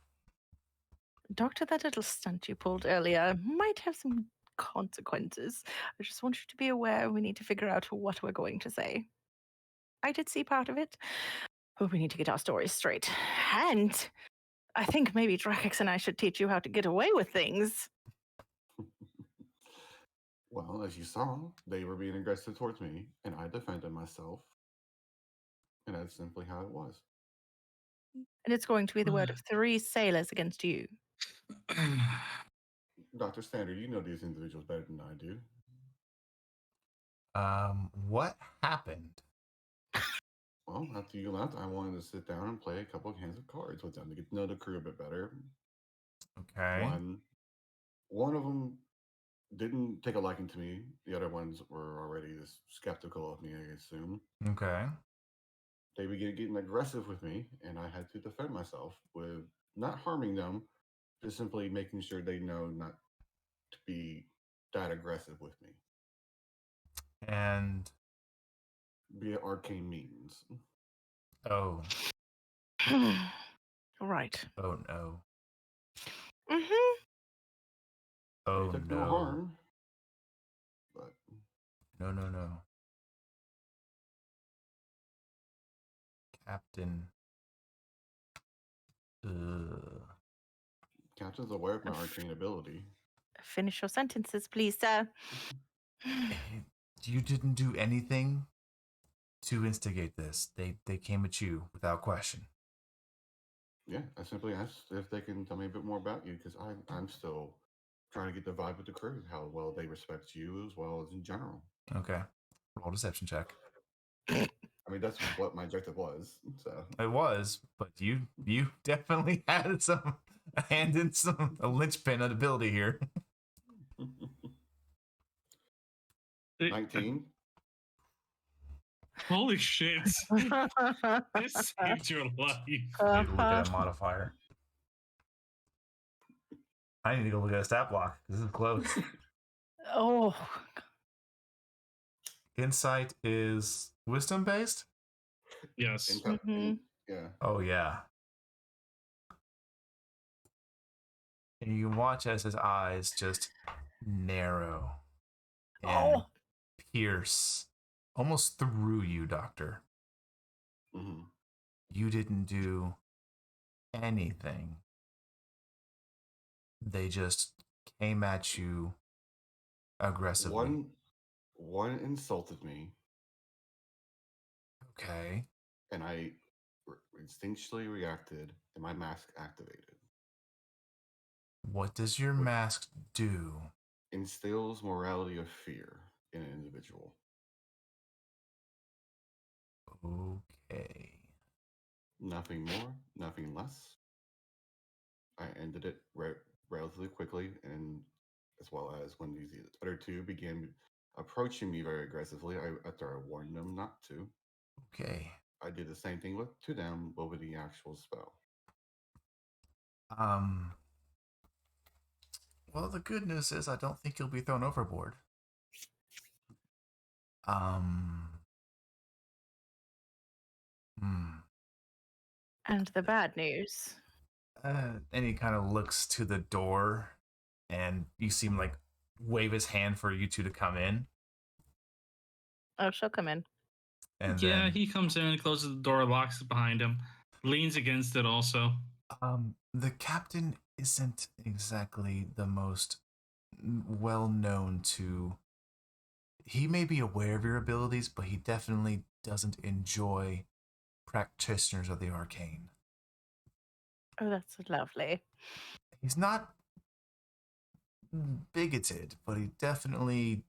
Doctor, that little stunt you pulled earlier might have some consequences. I just want you to be aware we need to figure out what we're going to say. I did see part of it, but we need to get our stories straight. And I think maybe Dracix and I should teach you how to get away with things. Well, as you saw, they were being aggressive towards me, and I defended myself. And that's simply how it was. And it's going to be the word of 3 sailors against you. Dr. Standard, you know these individuals better than I do. What happened? Well, after you left, I wanted to sit down and play a couple of hands of cards with them to get to know the crew a bit better. Okay. One of them didn't take a liking to me. The other ones were already just skeptical of me, I assume. Okay. They began getting aggressive with me, and I had to defend myself with not harming them, just simply making sure they know not to be that aggressive with me. And via arcane means. Oh. Right. Oh no. Oh took no harm. But no. Captain. Captain's aware of my arcane ability. finish your sentences, please, sir. You didn't do anything to instigate this. They came at you without question. Yeah, I simply asked if they can tell me a bit more about you because I'm still trying to get the vibe of the crew, how well they respect you as well as in general. Okay. Roll deception check. I mean, that's what my objective was. So It was, but you definitely had a hand in a linchpin ability here. 19. Holy shit. This saved your life. I need to look at a modifier. I need to go look at a stat block. This is close. Oh, Insight is wisdom based? Yes. Yeah. Oh, yeah. And you can watch as his eyes just narrow and pierce almost through you, Doctor. Mm-hmm. You didn't do anything. They just came at you aggressively. One insulted me, Okay. and I instinctually reacted, and my mask activated. What does your mask do? Instills morality of fear in an individual. Okay. Nothing more, nothing less. I ended it relatively quickly, and as well as when these other two began approaching me very aggressively, after I warned them not to, Okay. I did the same thing to them over the actual spell. Well, the good news is I don't think you'll be thrown overboard. and the bad news. And he kind of looks to the door, and you see him like wave his hand for you two to come in. Oh, she'll come in. And Yeah, then, he comes in, closes the door, locks it behind him, leans against it also. the captain isn't exactly the most well known to. He may be aware of your abilities, but he definitely doesn't enjoy practitioners of the arcane. Oh, that's lovely. He's not bigoted, but he definitely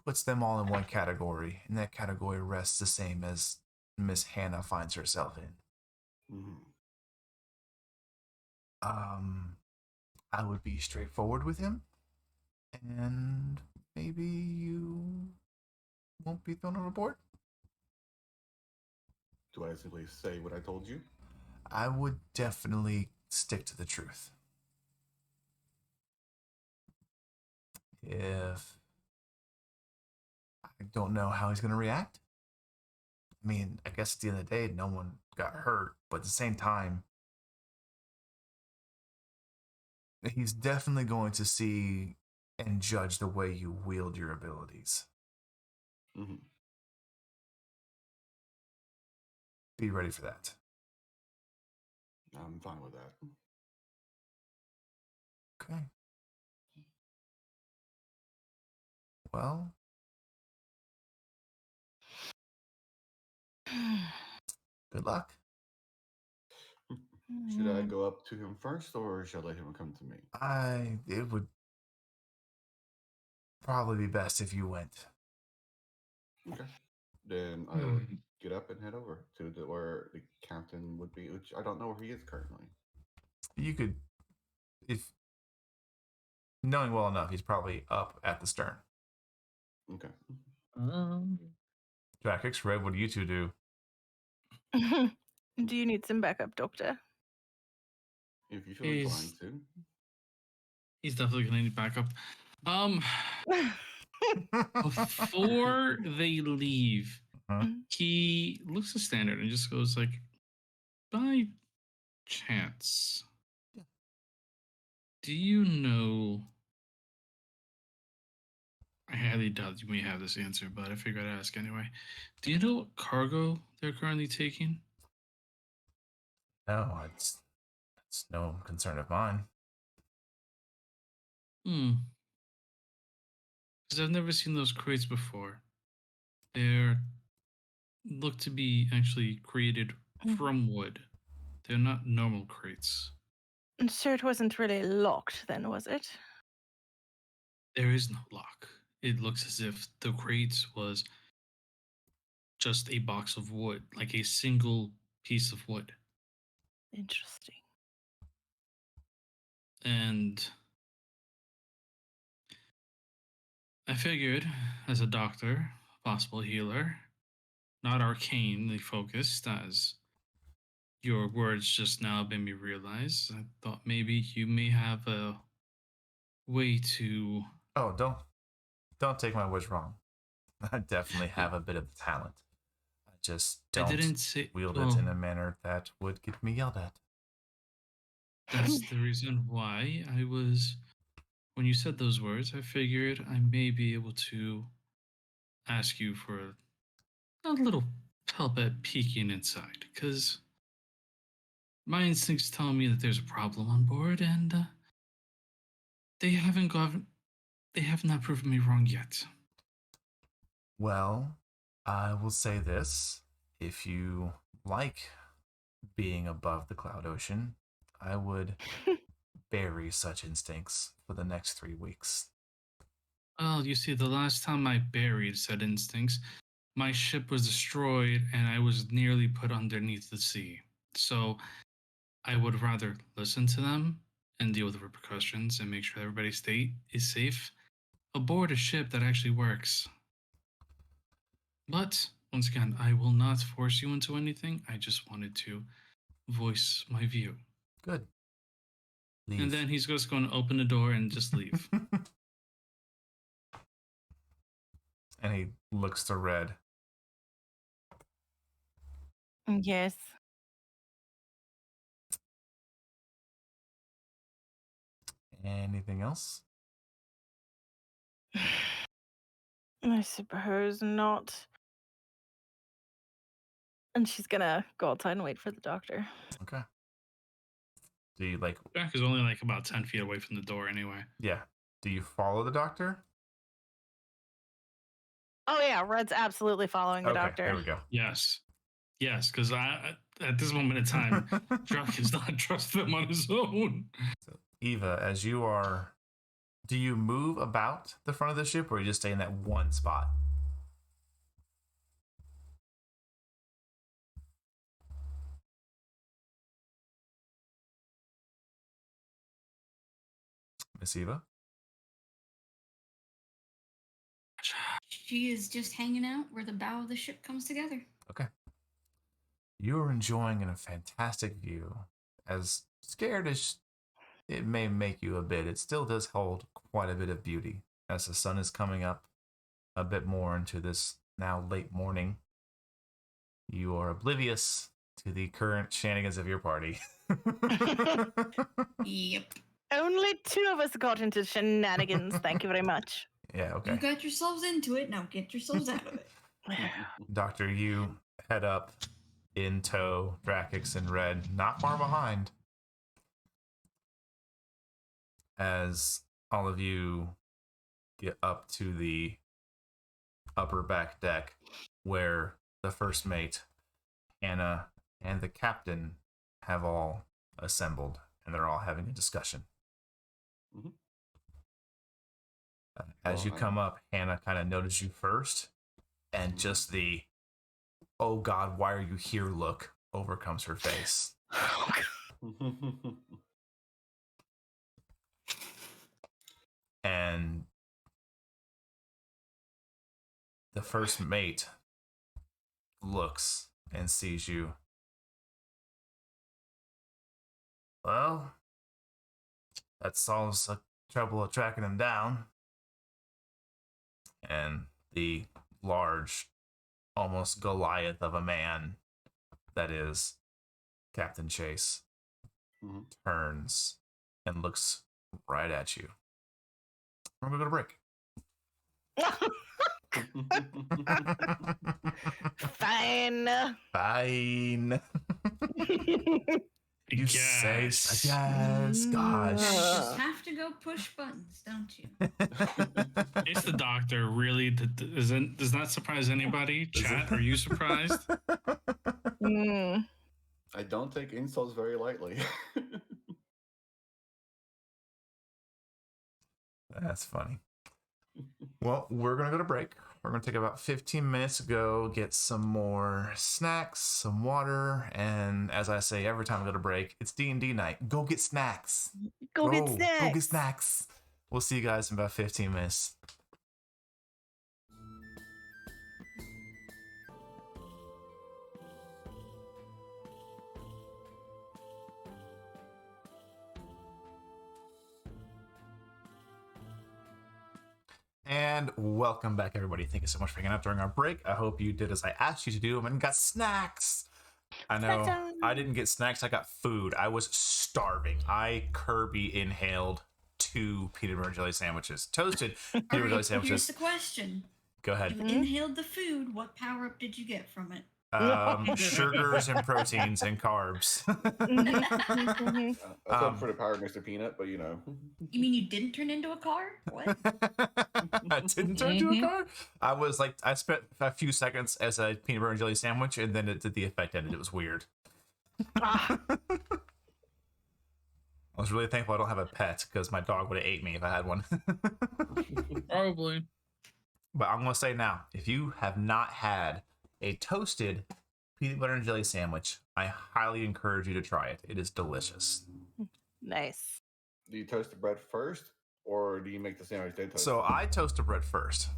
puts them all in one category, and that category rests the same as Miss Hannah finds herself in. Mm-hmm. I would be straightforward with him, and maybe you won't be thrown overboard. Do I simply say what I told you? I would definitely stick to the truth. If I don't know how he's going to react. I mean, I guess at the end of the day, no one got hurt, but at the same time, he's definitely going to see and judge the way you wield your abilities. Mm-hmm. Be ready for that. I'm fine with that. Okay. Well, good luck. Should I go up to him first, or should I let him come to me? It would probably be best if you went. Okay. Then I would get up and head over to where the captain would be, which I don't know where he is currently. You could, if knowing well enough, he's probably up at the stern. Okay. Jackix, Red, what do you two do? Do you need some backup, Doctor? If you feel inclined to. He's definitely gonna need backup. Before they leave, he looks at Standard and just goes like, by chance, do you know? I highly doubt you may have this answer, but I figured I'd ask anyway. Do you know what cargo they're currently taking? No, it's no concern of mine. Hmm. Because I've never seen those crates before. They're look to be actually created from wood. They're not normal crates. So it wasn't really locked then, was it? There is no lock. It looks as if the crate was just a box of wood, like a single piece of wood. Interesting. And I figured, as a doctor, possible healer, not arcanely focused, as your words just now made me realize, I thought maybe you may have a way to. Oh, don't take my words wrong. I definitely have a bit of talent. I just I don't didn't say. wield Well, it in a manner that would get me yelled at. that's the reason why I was. When you said those words, I figured I may be able to ask you for a little help at peeking inside, because my instincts tell me that there's a problem on board, and they haven't gone. They have not proven me wrong yet. Well, I will say this. If you like being above the cloud ocean, I would bury such instincts for the next 3 weeks. Well, you see, the last time I buried said instincts, my ship was destroyed and I was nearly put underneath the sea. So I would rather listen to them and deal with the repercussions and make sure everybody's state is safe aboard a ship that actually works. But once again, I will not force you into anything. I just wanted to voice my view. Good. Leave. And then he's just going to open the door and just leave. And he looks to Red. Yes. Anything else? I suppose not. And she's gonna go outside and wait for the doctor. Okay. Do you like? Jack is only like about 10 feet away from the door anyway. Yeah. Do you follow the doctor? Oh yeah, Red's absolutely following the Okay, doctor. there we go. Yes. Yes, because I at this moment in time, Drac is not trust them on his own. So, Eva, as you are, do you move about the front of the ship, or you just stay in that one spot? Miss Eva? She is just hanging out where the bow of the ship comes together. Okay. You are enjoying a fantastic view. As scared as it may make you a bit, it still does hold quite a bit of beauty as the sun is coming up a bit more into this now late morning. You are oblivious to the current shenanigans of your party. Yep. Only 2 of us got into shenanigans. Thank you very much. Yeah, okay. You got yourselves into it. Now get yourselves out of it. Doctor, you head up in tow, Drakex and Red, not far behind. As all of you get up to the upper back deck where the first mate, Hannah, and the captain have all assembled, and they're all having a discussion. Mhm. As you Well, come up, Hannah kind of notices you first, and just the, oh God, why are you here look overcomes her face. And the first mate looks and sees you. Well, that solves the trouble of tracking him down. And the large, almost Goliath of a man that is Captain Chase Mhm. turns and looks right at you. We're gonna go to break. Fine. Fine. You say Yes. yes, gosh. Just have to go go push buttons, don't you? It's the doctor. Really, does not surprise anybody. Chat, are you surprised? Mm. I don't take insults very lightly. That's funny. Well, we're going to go to break. We're going to take about 15 minutes to go get some more snacks, some water, and as I say every time I go to break, it's D&D night. Go get snacks. Go get snacks. Go get snacks. We'll see you guys in about 15 minutes. And welcome back, everybody. Thank you so much for hanging out during our break. I hope you did as I asked you to do and got snacks. I know I didn't get snacks. I got food. I was starving. I Kirby inhaled 2 peanut butter and jelly sandwiches. Toasted peanut butter and jelly Here's sandwiches. the question. Go ahead. You inhaled the food. What power-up did you get from it? Sugars and proteins and carbs. I was for the power, Mr. Peanut, but you know. You mean you didn't turn into a car? What? I didn't turn into a car. I was like, I spent a few seconds as a peanut butter and jelly sandwich, and then it did the effect ended. It was weird. I was really thankful I don't have a pet because my dog would have ate me if I had one. Probably. But I'm going to say now, if you have not had a toasted peanut butter and jelly sandwich, I highly encourage you to try it. It is delicious. Nice. Do you toast the bread first, or do you make the sandwich then toast? So I toast the bread first.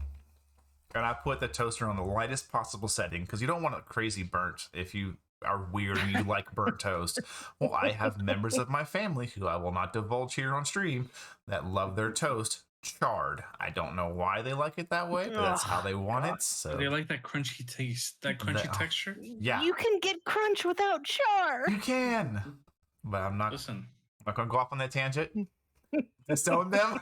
And I put the toaster on the lightest possible setting because you don't want it crazy burnt if you are weird and you like burnt toast. Well, I have members of my family who I will not divulge here on stream that love their toast charred. I don't know why they like it that way, but that's how they want it. So They like that crunchy taste, that crunchy texture. Yeah, You can get crunch without char. you can. But I'm not Listen, going to go off on that tangent. Disown them.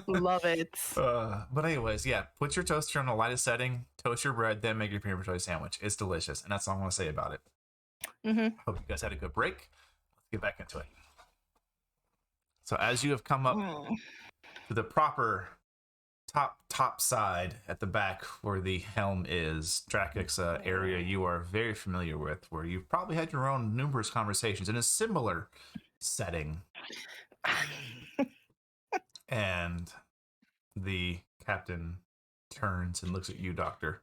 Love it. But anyways, yeah, put your toaster on the lightest setting, toast your bread, then make your peanut butter jelly sandwich. It's delicious, and that's all I'm going to say about it. Hope you guys had a good break. Let's get back into it. So as you have come up to the proper top side at the back where the helm is, Drakix, area you are very familiar with, where you've probably had your own numerous conversations in a similar setting. And the captain turns and looks at you, Doctor.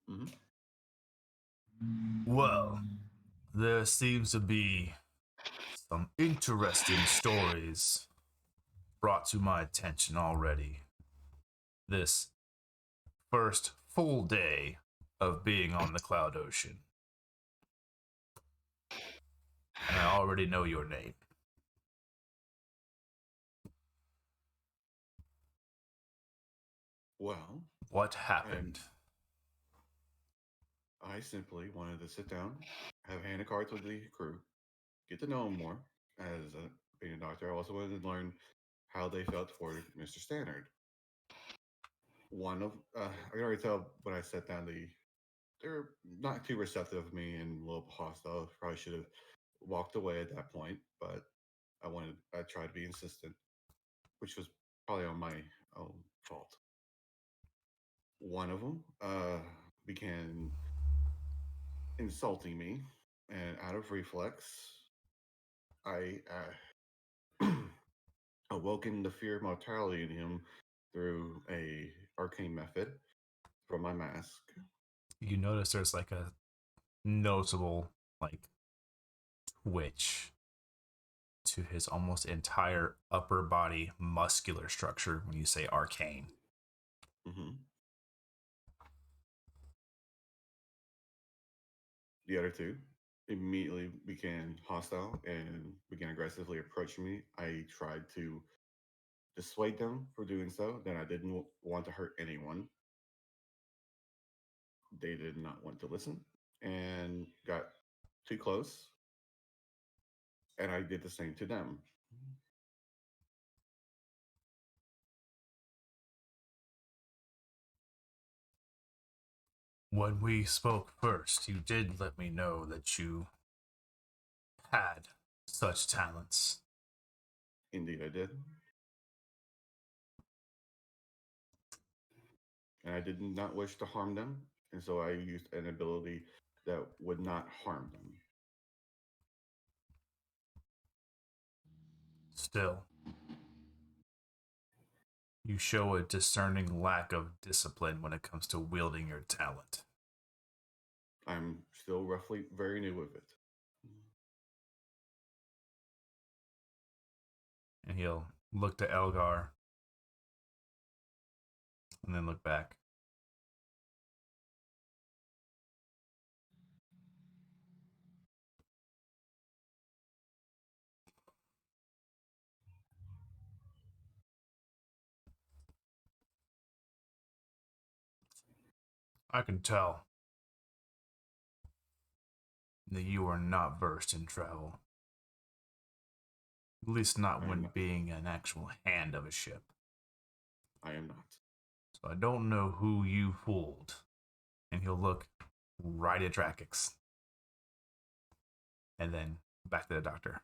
Mhm. Well, there seems to be some interesting stories brought to my attention already. This first full day of being on the Cloud Ocean. And I already know your name. Well, What happened? I simply wanted to sit down, have a hand of cards with the crew, get to know them more. As being a doctor, I also wanted to learn how they felt toward Mr. Stannard. I can already tell when I sat down, they're not too receptive of me and a little hostile. Probably should have walked away at that point, but I tried to be insistent, which was probably on my own fault. One of them began insulting me, and out of reflex, I awoken the fear of mortality in him through a arcane method from my mask. You notice there's like a noticeable like twitch to his almost entire upper body muscular structure when you say arcane. Mm-hmm. The other two immediately became hostile and began aggressively approaching me. I tried to dissuade them from doing so, that I didn't want to hurt anyone. They did not want to listen and got too close, and I did the same to them. When we spoke first, you did let me know that you had such talents. Indeed, I did. And I did not wish to harm them, and so I used an ability that would not harm them. Still, you show a discerning lack of discipline when it comes to wielding your talent. I'm still roughly very new with it. And he'll look to Elgar and then look back. I can tell that you are not versed in travel. At least not I am when not. being an actual hand of a ship. I am not. So I don't know who you fooled. And he'll look right at Drakix. And then back to the doctor.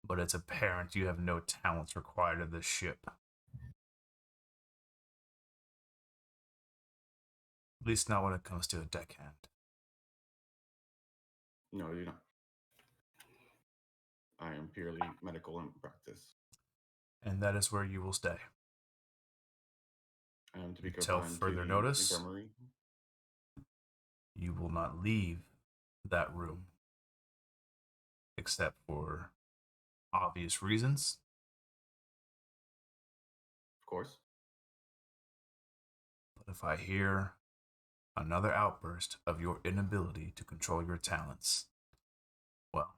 But it's apparent you have no talents required of this ship. At least not when it comes to a deckhand. No, you're not. I am purely medical in practice. And that is where you will stay. I am to be Until confined further to the notice. infirmary. You will not leave that room. Except for obvious reasons. Of course. But if I hear another outburst of your inability to control your talents, well,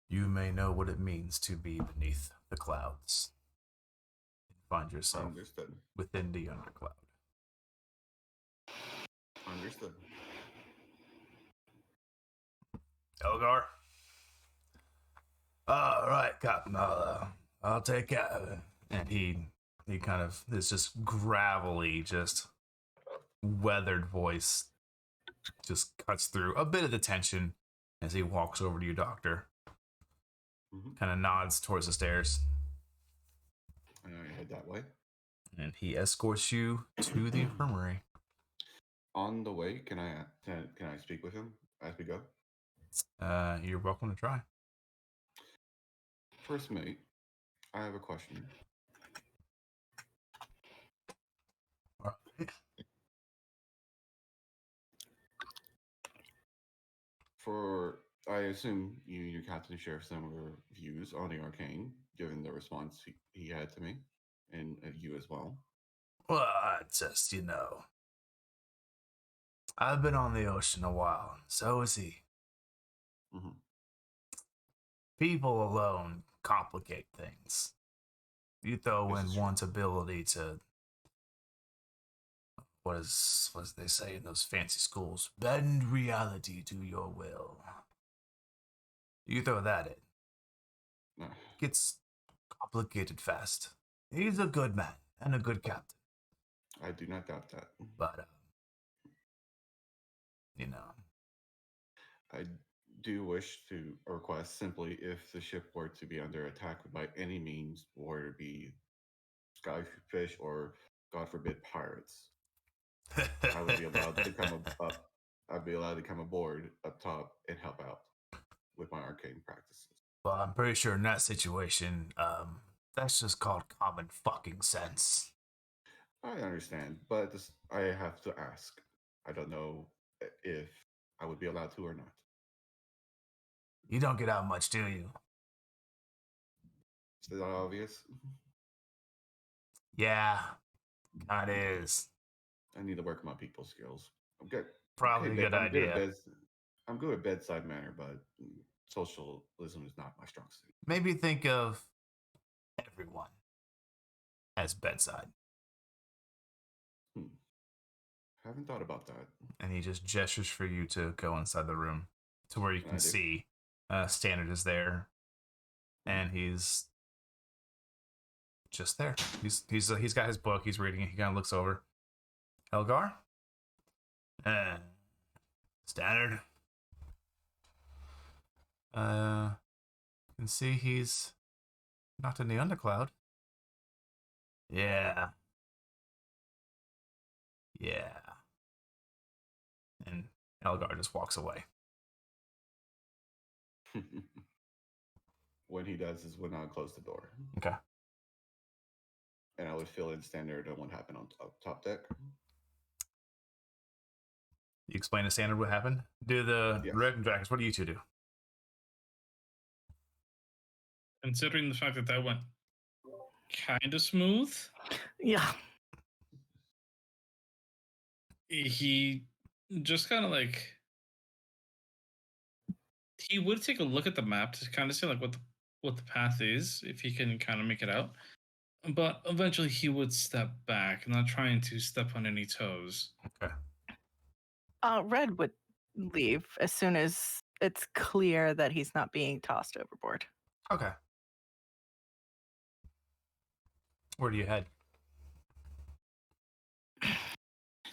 you may know what it means to be beneath the clouds and find yourself Understood. within the undercloud. Understood. Elgar? All right, Captain. I'll take care of it. And he kind of, this just gravelly, just weathered voice just cuts through a bit of the tension as he walks over to you, Doctor. Mm-hmm. Kind of nods towards the stairs. And I head that way. And he escorts you to the infirmary. On the way, can I speak with him as we go? You're welcome to try. First mate, I have a question. All right. I assume you and your captain share similar views on the arcane, given the response he had to me, and you as well. Well, I just, I've been on the ocean a while, and so has he. Mm-hmm. People alone complicate things. You throw This is in true. one's ability to, what does they say in those fancy schools? Bend reality to your will. You throw that in. Gets complicated fast. He's a good man and a good captain. I do not doubt that. But, I do wish to request simply if the ship were to be under attack by any means, or to be skyfish or, God forbid, pirates, I would be allowed to come up. I'd be allowed to come aboard up top and help out with my arcane practices. Well, I'm pretty sure in that situation, that's just called common fucking sense. I understand, but I have to ask. I don't know if I would be allowed to or not. You don't get out much, do you? Is that obvious? Yeah, kinda is. I need to work my people skills. I'm good. Probably a good idea. I'm good at bedside manner, but socialism is not my strong suit. Maybe think of everyone as bedside. Haven't thought about that. And he just gestures for you to go inside the room to where you can see Standard is there. And he's just there. He's got his book. He's reading it. He kind of looks over. Elgar? Standard? You can see he's not in the undercloud. Yeah. Yeah. And Elgar just walks away. When he does is when I close the door. Okay. And I would fill in standard on what happened on top deck. You explain to standard what happened? Do the Yes. red and jackets, what do you two do? Considering the fact that that went kind of smooth, Yeah. he just kind of like he would take a look at the map to kind of see like what the path is if he can kind of make it out. But eventually he would step back, not trying to step on any toes. Okay. Red would leave as soon as it's clear that he's not being tossed overboard. Okay. Where do you head?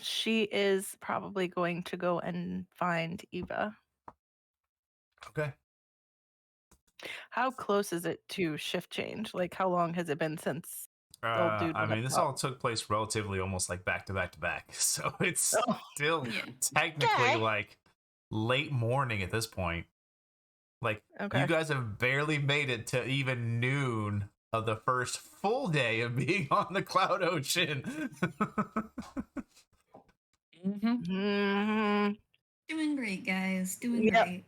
She is probably going to go and find Eva. Okay. How close is it to shift change? Like, how long has it been since old dude I went mean, up this top? all took place relatively almost like back to back to back. So it's Oh. still Yeah. technically Okay. like late morning at this point. Like, Okay. you guys have barely made it to even noon of the first full day of being on the Cloud Ocean. Mm, Doing great, guys. Doing Yep. great.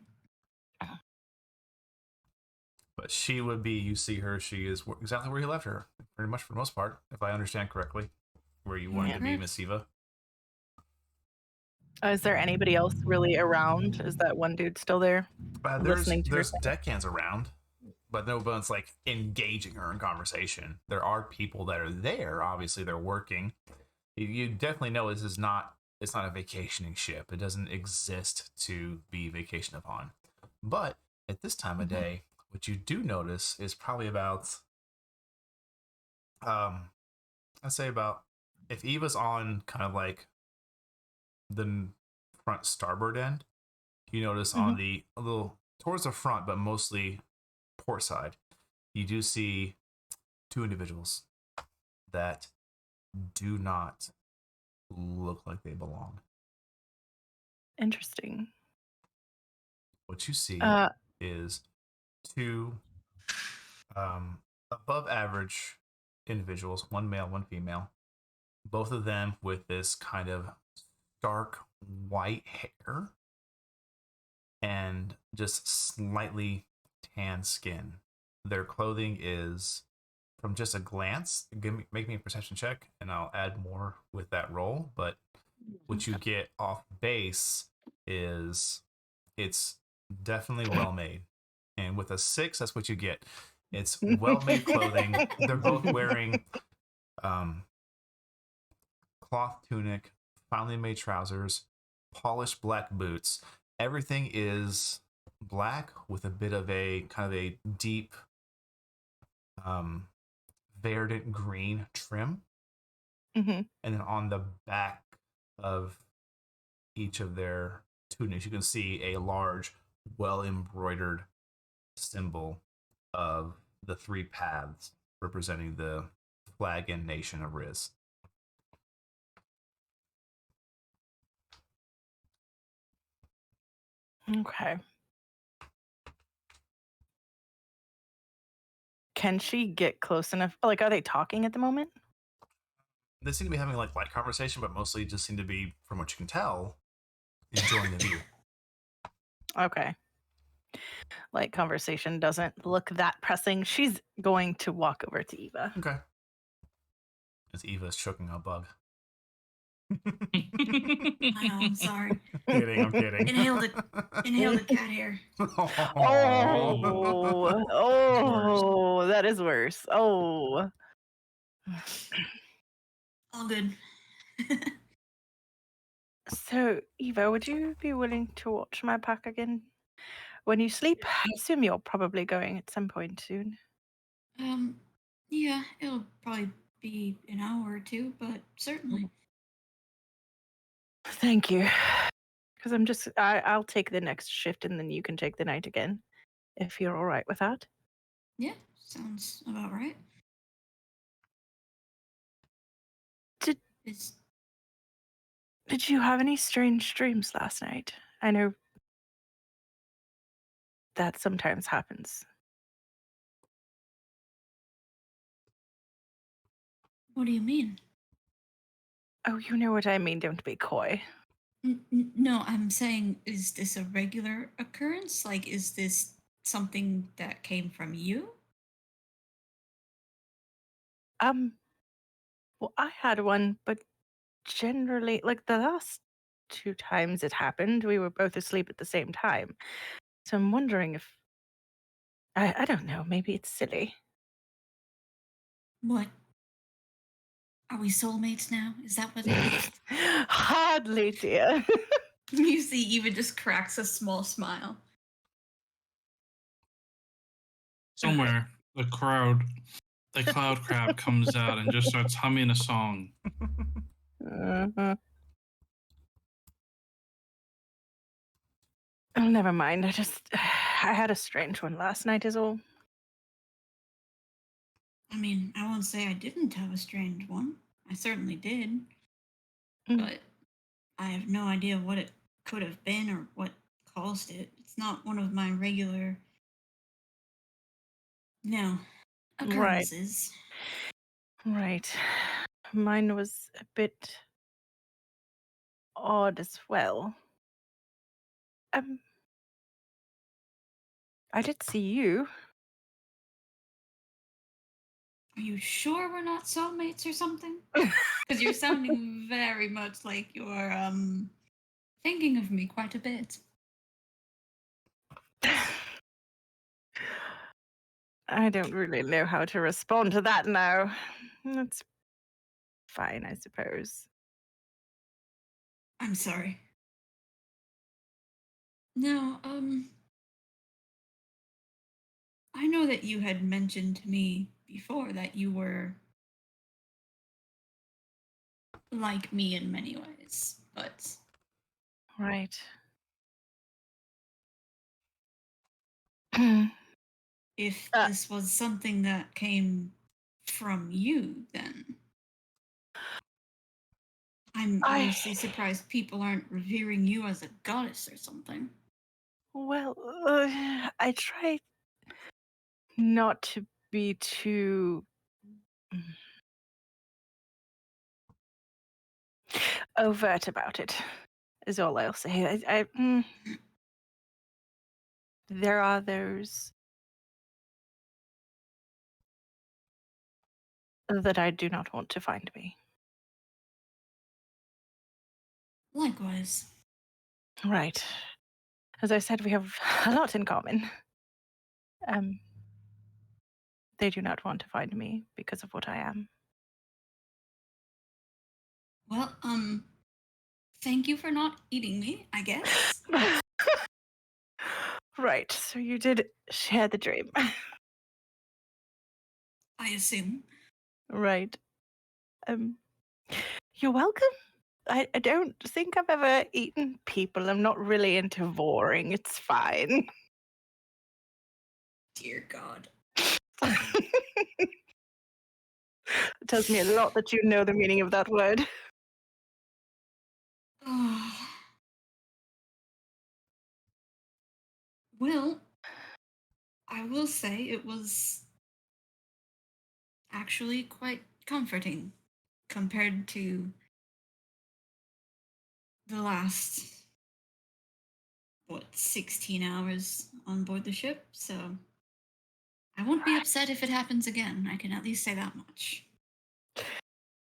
But she would be, you see her, she is exactly where you left her, pretty much for the most part, if I understand correctly, where you wanted Yeah. to be, Miss Eva. is there anybody else really around? Is that one dude still there? Listening to her There's say? deckhands around, but no one's like engaging her in conversation. There are people that are there. Obviously, they're working. You definitely know this is not. It's not a vacationing ship. It doesn't exist to be vacation upon. But at this time of day, what you do notice is probably about, I'd say about, if Eva's on kind of like the front starboard end, you notice on the a little towards the front, but mostly port side, you do see two individuals that do not look like they belong. Interesting. What you see Uh, is two above average individuals, one male, one female, both of them with this kind of dark white hair and just slightly tan skin. Their clothing is, from just a glance, make me a perception check, and I'll add more with that roll. But what you get off base is it's definitely well made, and with a 6, that's what you get. It's well made clothing. They're both wearing cloth tunic, finely made trousers, polished black boots. Everything is black with a bit of a kind of a deep verdant green trim. mhm. And then on the back of each of their tunics, you can see a large, well embroidered symbol of the 3 paths representing the flag and nation of Riz. Okay. Can she get close enough? Like, are they talking at the moment? They seem to be having like light conversation, but mostly just seem to be, from what you can tell, enjoying the view. Okay. Light conversation doesn't look that pressing. She's going to walk over to Eva. Okay. As Eva's choking a bug. I'm sorry. I'm kidding. Inhale the cat hair. Oh, that is worse. Oh. All good. So, Eva, would you be willing to watch my pack again when you sleep? I assume you're probably going at some point soon. Yeah, it'll probably be an hour or two, but certainly. Thank you. Because I'll take the next shift and then you can take the night again. if you're all right with that. Yeah, sounds about right. Did It's Did you have any strange dreams last night? I know that sometimes happens. what do you mean? Oh, you know what I mean. Don't be coy. No, I'm saying, is this a regular occurrence? Like, is this something that came from you? Well, I had one, but generally, like the last 2 times it happened, we were both asleep at the same time. So I'm wondering if I don't know. Maybe it's silly. What? Are we soulmates now? Is that what it is? Hardly, dear. You see, Eva just cracks a small smile. Somewhere, the cloud crab comes out and just starts humming a song. Uh-huh. Oh, never mind. I had a strange one last night, is all. I mean, I won't say I didn't have a strange one. I certainly did. Mm. But I have no idea what it could have been or what caused it. It's not one of my regular, no, Right. occurrences. Right. Mine was a bit odd as well. I did see you. Are you sure we're not soulmates or something? Because you're sounding very much like you're thinking of me quite a bit. I don't really know how to respond to that now. That's fine, I suppose. I'm sorry. No, I know that you had mentioned to me before that you were like me in many ways, but Right. if Uh, this was something that came from you, then I'm I honestly surprised people aren't revering you as a goddess or something. well, I try not to be too overt about it. Is all I'll say. There are those that I do not want to find me. Likewise. Right. As I said, we have a lot in common. They do not want to find me because of what I am. Well, thank you for not eating me, I guess. Right. So you did share the dream. I assume. Right. You're welcome. I don't think I've ever eaten people. I'm not really into voring. It's fine. Dear God. It tells me a lot that you know the meaning of that word. Well, I will say it was actually quite comforting compared to the last, 16 hours on board the ship. So I won't be upset if it happens again. I can at least say that much.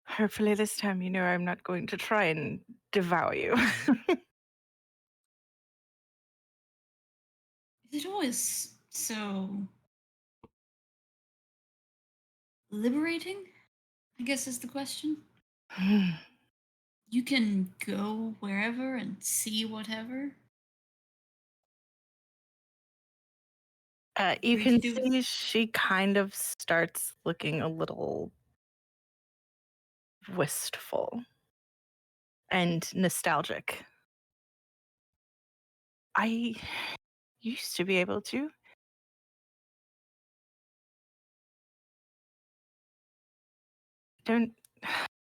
Hopefully this time you know I'm not going to try and devour you. Is it always so liberating? I guess is the question. You can go wherever and see whatever. You Free to can do. see she kind of starts looking a little wistful and nostalgic. I used to be able to. don't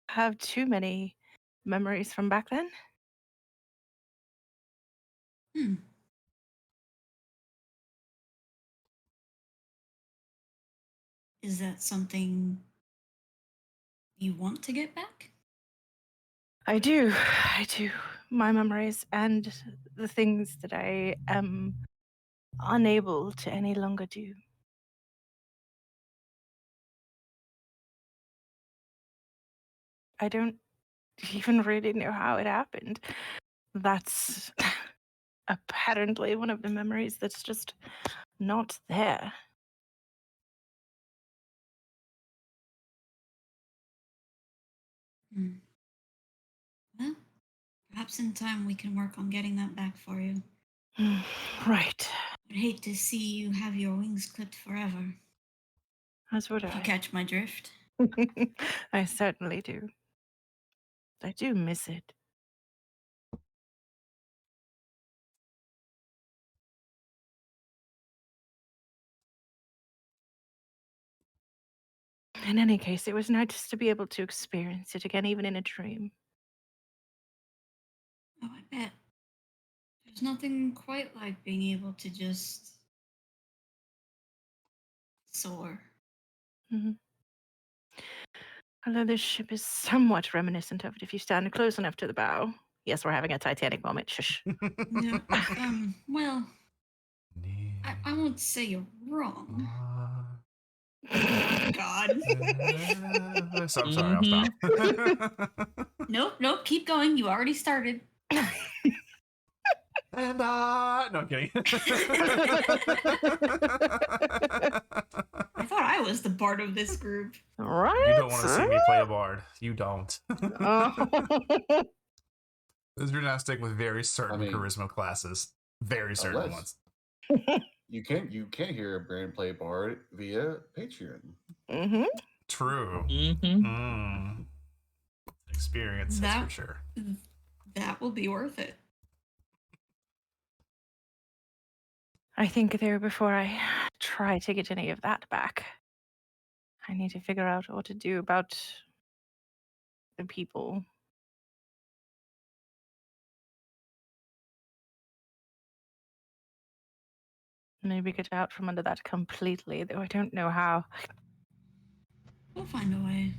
have too many memories from back then. Hmm. Is that something you want to get back? I do. I do. My memories and the things that I am unable to any longer do. I don't even really know how it happened. That's apparently one of the memories that's just not there. Hmm. Well, perhaps in time we can work on getting that back for you. Right. I'd hate to see you have your wings clipped forever. That's what If you I. catch my drift. I certainly do. I do miss it. In any case, it was nice to be able to experience it again, even in a dream. Oh, I bet. There's nothing quite like being able to just soar. Mhm. Although this ship is somewhat reminiscent of it if you stand close enough to the bow. Yes, we're having a Titanic moment. Shush. Yeah. Well, I won't say you're wrong. God. So I'm sorry, I'll stop. Nope, keep going. You already started. And no, I'm kidding. I thought I was the bard of this group. Right? You don't want to see me play a bard. You don't. Oh. You're not stick with very certain I mean, charisma classes. Very certain unless- ones. You can hear Brand play Bard via Patreon. Mm-hmm. True. Mm-hmm. Experience, that's for sure. That will be worth it. I think there before I try to get any of that back, I need to figure out what to do about the people. Maybe get out from under that completely, though I don't know how. We'll find a way.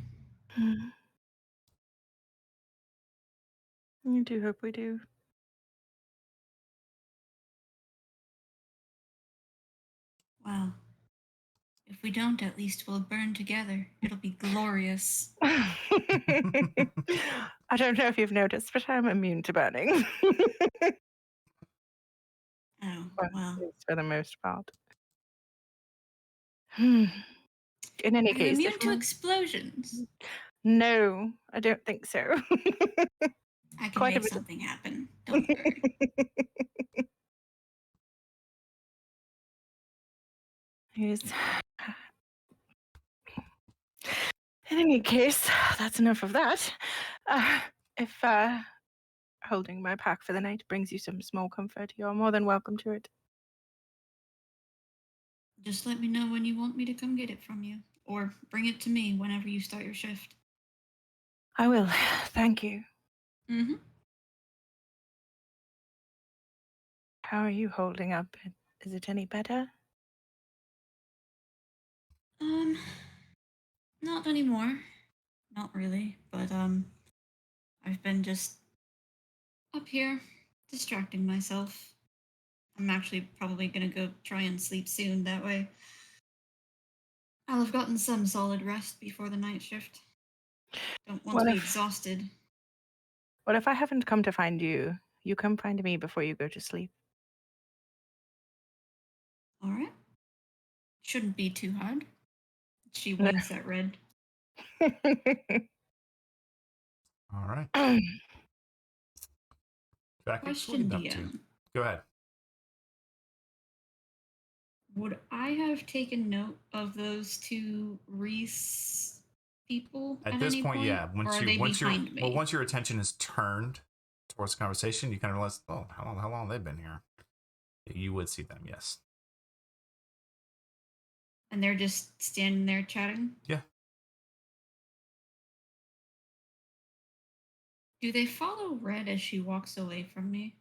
I do hope we do. Well, if we don't, at least we'll burn together. It'll be glorious. I don't know if you've noticed, but I'm immune to burning. Oh, Well, well. at least for the most part. In any Are you case, immune to explosions? no, I don't think so. I can Quite a make bit. something happen. Don't worry. Yes. In any case, that's enough of that. If holding my pack for the night brings you some small comfort, you're more than welcome to it. Just let me know when you want me to come get it from you. Or bring it to me whenever you start your shift. I will. Thank you. Mm-hmm. How are you holding up? Is it any better? Not anymore. Not really, but I've been just up here, distracting myself. I'm actually probably gonna go try and sleep soon, that way I'll have gotten some solid rest before the night shift. Don't want What to be if- exhausted. What if I haven't come to find you? You come find me before you go to sleep. Alright. Shouldn't be too hard. She winks at Red. All right. Jackie, what are Question, you up to? DM. Go ahead. Would I have taken note of those two Reese people At at this any point, yeah. or are they behind me? Once your attention is turned towards the conversation, you kind of realize, oh, how long have they been here? You would see them, yes. And they're just standing there chatting? Yeah. Do they follow Red as she walks away from me?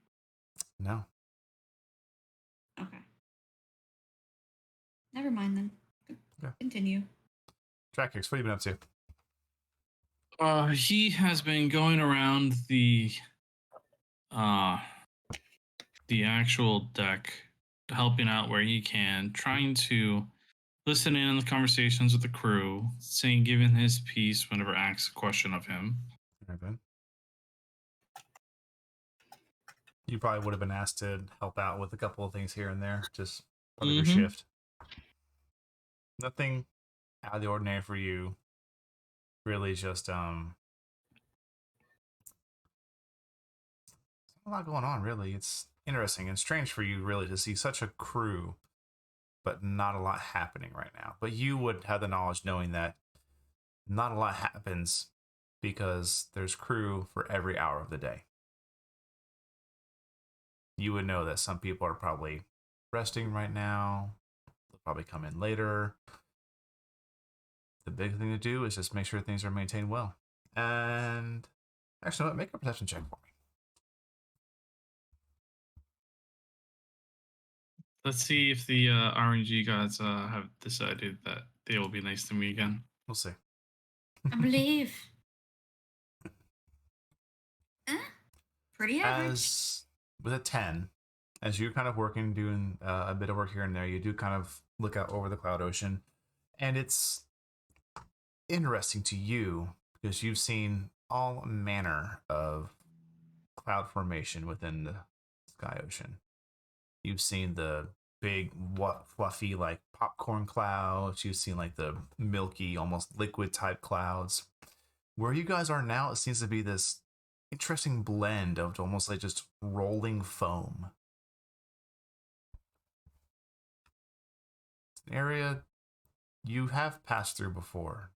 No. Okay. Never mind then. Yeah. Continue. Trackix, what have you been up to? He has been going around uh the actual deck, helping out where he can, trying to listen in on the conversations with the crew, saying, giving his piece whenever asked a question of him. All right, then. You probably would have been asked to help out with a couple of things here and there, just part of your Mhm. shift. Nothing out of the ordinary for you. Really, just a lot going on. Really, it's interesting and strange for you, really, to see such a crew, but not a lot happening right now. But you would have the knowledge knowing that not a lot happens because there's crew for every hour of the day. You would know that some people are probably resting right now. They'll probably come in later. The big thing to do is just make sure things are maintained well. And actually, make a perception check for me. Let's see if the RNG gods have decided that they will be nice to me again. We'll see. I believe. Pretty average. As with a 10, as you're kind of working, doing a bit of work here and there, you do kind of look out over the cloud ocean. And it's interesting to you because you've seen all manner of cloud formation within the sky ocean. You've seen the big, fluffy, like popcorn clouds. You've seen like the milky, almost liquid type clouds. Where you guys are now, it seems to be this interesting blend of almost like just rolling foam. It's an area you have passed through before.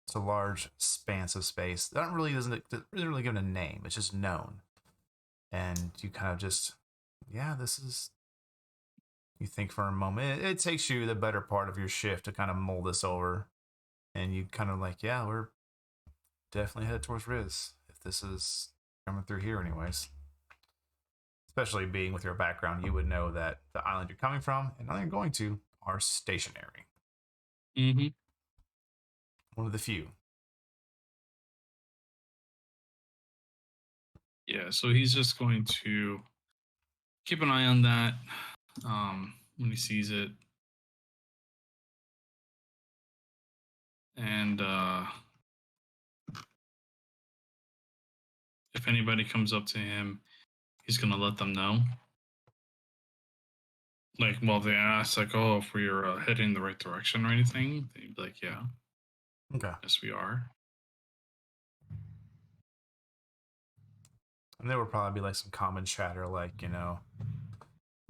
It's a large expanse of space. That isn't really given a name. It's just known. And you kind of just, yeah, this is. You think for a moment. It takes you the better part of your shift to kind of mull this over. And you kind of like, yeah, we're definitely headed towards Riz. If this is coming through here, anyways. Especially being with your background, you would know that the island you're coming from and island you're going to are stationary. Mm-hmm. One of the few. Yeah, so he's just going to keep an eye on that when he sees it. And if anybody comes up to him, he's going to let them know. Like, well, if they ask, like, oh, if we're heading in the right direction or anything, they'd be like, yeah, Okay. yes, we are. And there would probably be like some common chatter, like, well,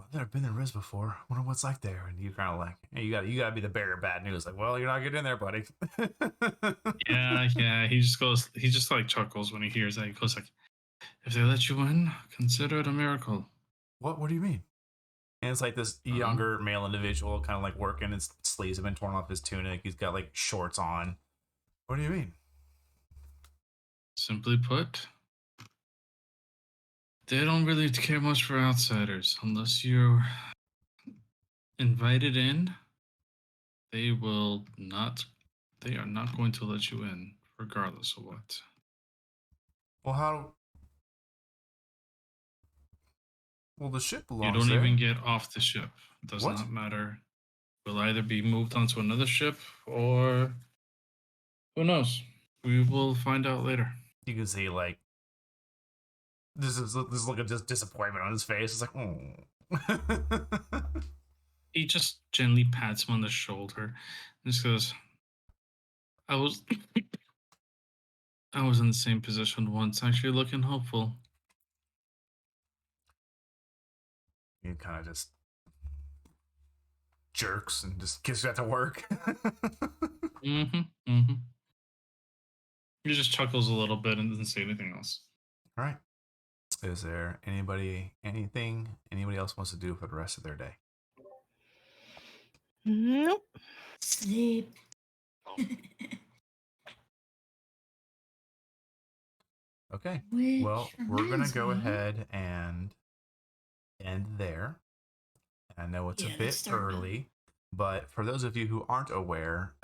I've never been in Riz before. Wonder what's like there. And you kind of like, hey, you gotta be the bearer of bad news. Like, well, you're not getting in there, buddy. Yeah. He just like chuckles when he hears that. He goes like, if they let you in, consider it a miracle. What do you mean? And it's like this younger male individual kind of like working. His sleeves have been torn off his tunic. He's got like shorts on. What do you mean? Simply put, they don't really care much for outsiders. Unless you're invited in, they are not going to let you in, regardless of what. Well, the ship You belongs don't there. even get off the ship. It does What? not matter. We'll either be moved onto another ship or who knows? We will find out later. You can see like this look of just disappointment on his face. It's like, oh. He just gently pats him on the shoulder and just goes, I was I was in the same position once, actually looking hopeful. He kind of just jerks and just gets back to work. Mm-hmm. He just chuckles a little bit and doesn't say anything else. All right. Is there anything anybody else wants to do for the rest of their day? Nope. Sleep. Okay. Which Well, we're gonna reminds go me- ahead and end there. I know it's Yeah, a let's bit start now. early, but for those of you who aren't aware,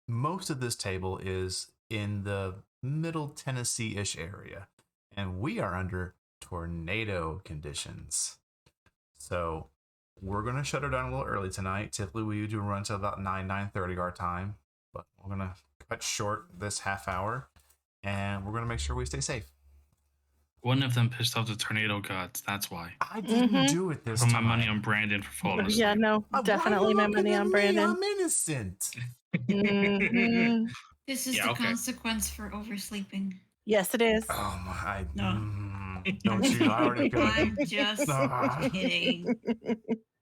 most of this table is in the middle Tennessee-ish area, and we are under tornado conditions. So we're gonna shut her down a little early tonight. Typically, we do run till about 9:30 our time, but we're gonna cut short this half hour, and we're gonna make sure we stay safe. One of them pissed off the tornado gods. That's why. I didn't Mhm. do it this Put time. my money on Brandon for falling asleep. Yeah, no, Why definitely you my looking money at on me? Brandon. I'm innocent. Mhm. This is Yeah, the okay. consequence for oversleeping. Yes, it is. Oh my! No. Don't you? I already feel like. I'm just Ah. kidding.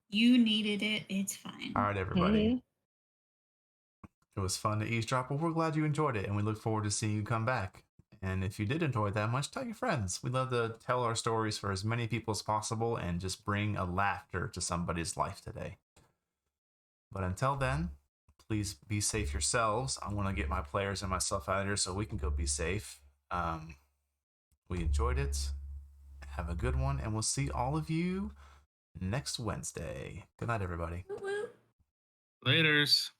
You needed it. It's fine. All right, everybody. Mhm. It was fun to eavesdrop. Well, we're glad you enjoyed it, and we look forward to seeing you come back. And if you did enjoy it that much, tell your friends. We'd love to tell our stories for as many people as possible and just bring a laughter to somebody's life today. But until then, please be safe yourselves. I want to get my players and myself out of here so we can go be safe. We enjoyed it. Have a good one, and we'll see all of you next Wednesday. Good night, everybody. Woo woo. Laters.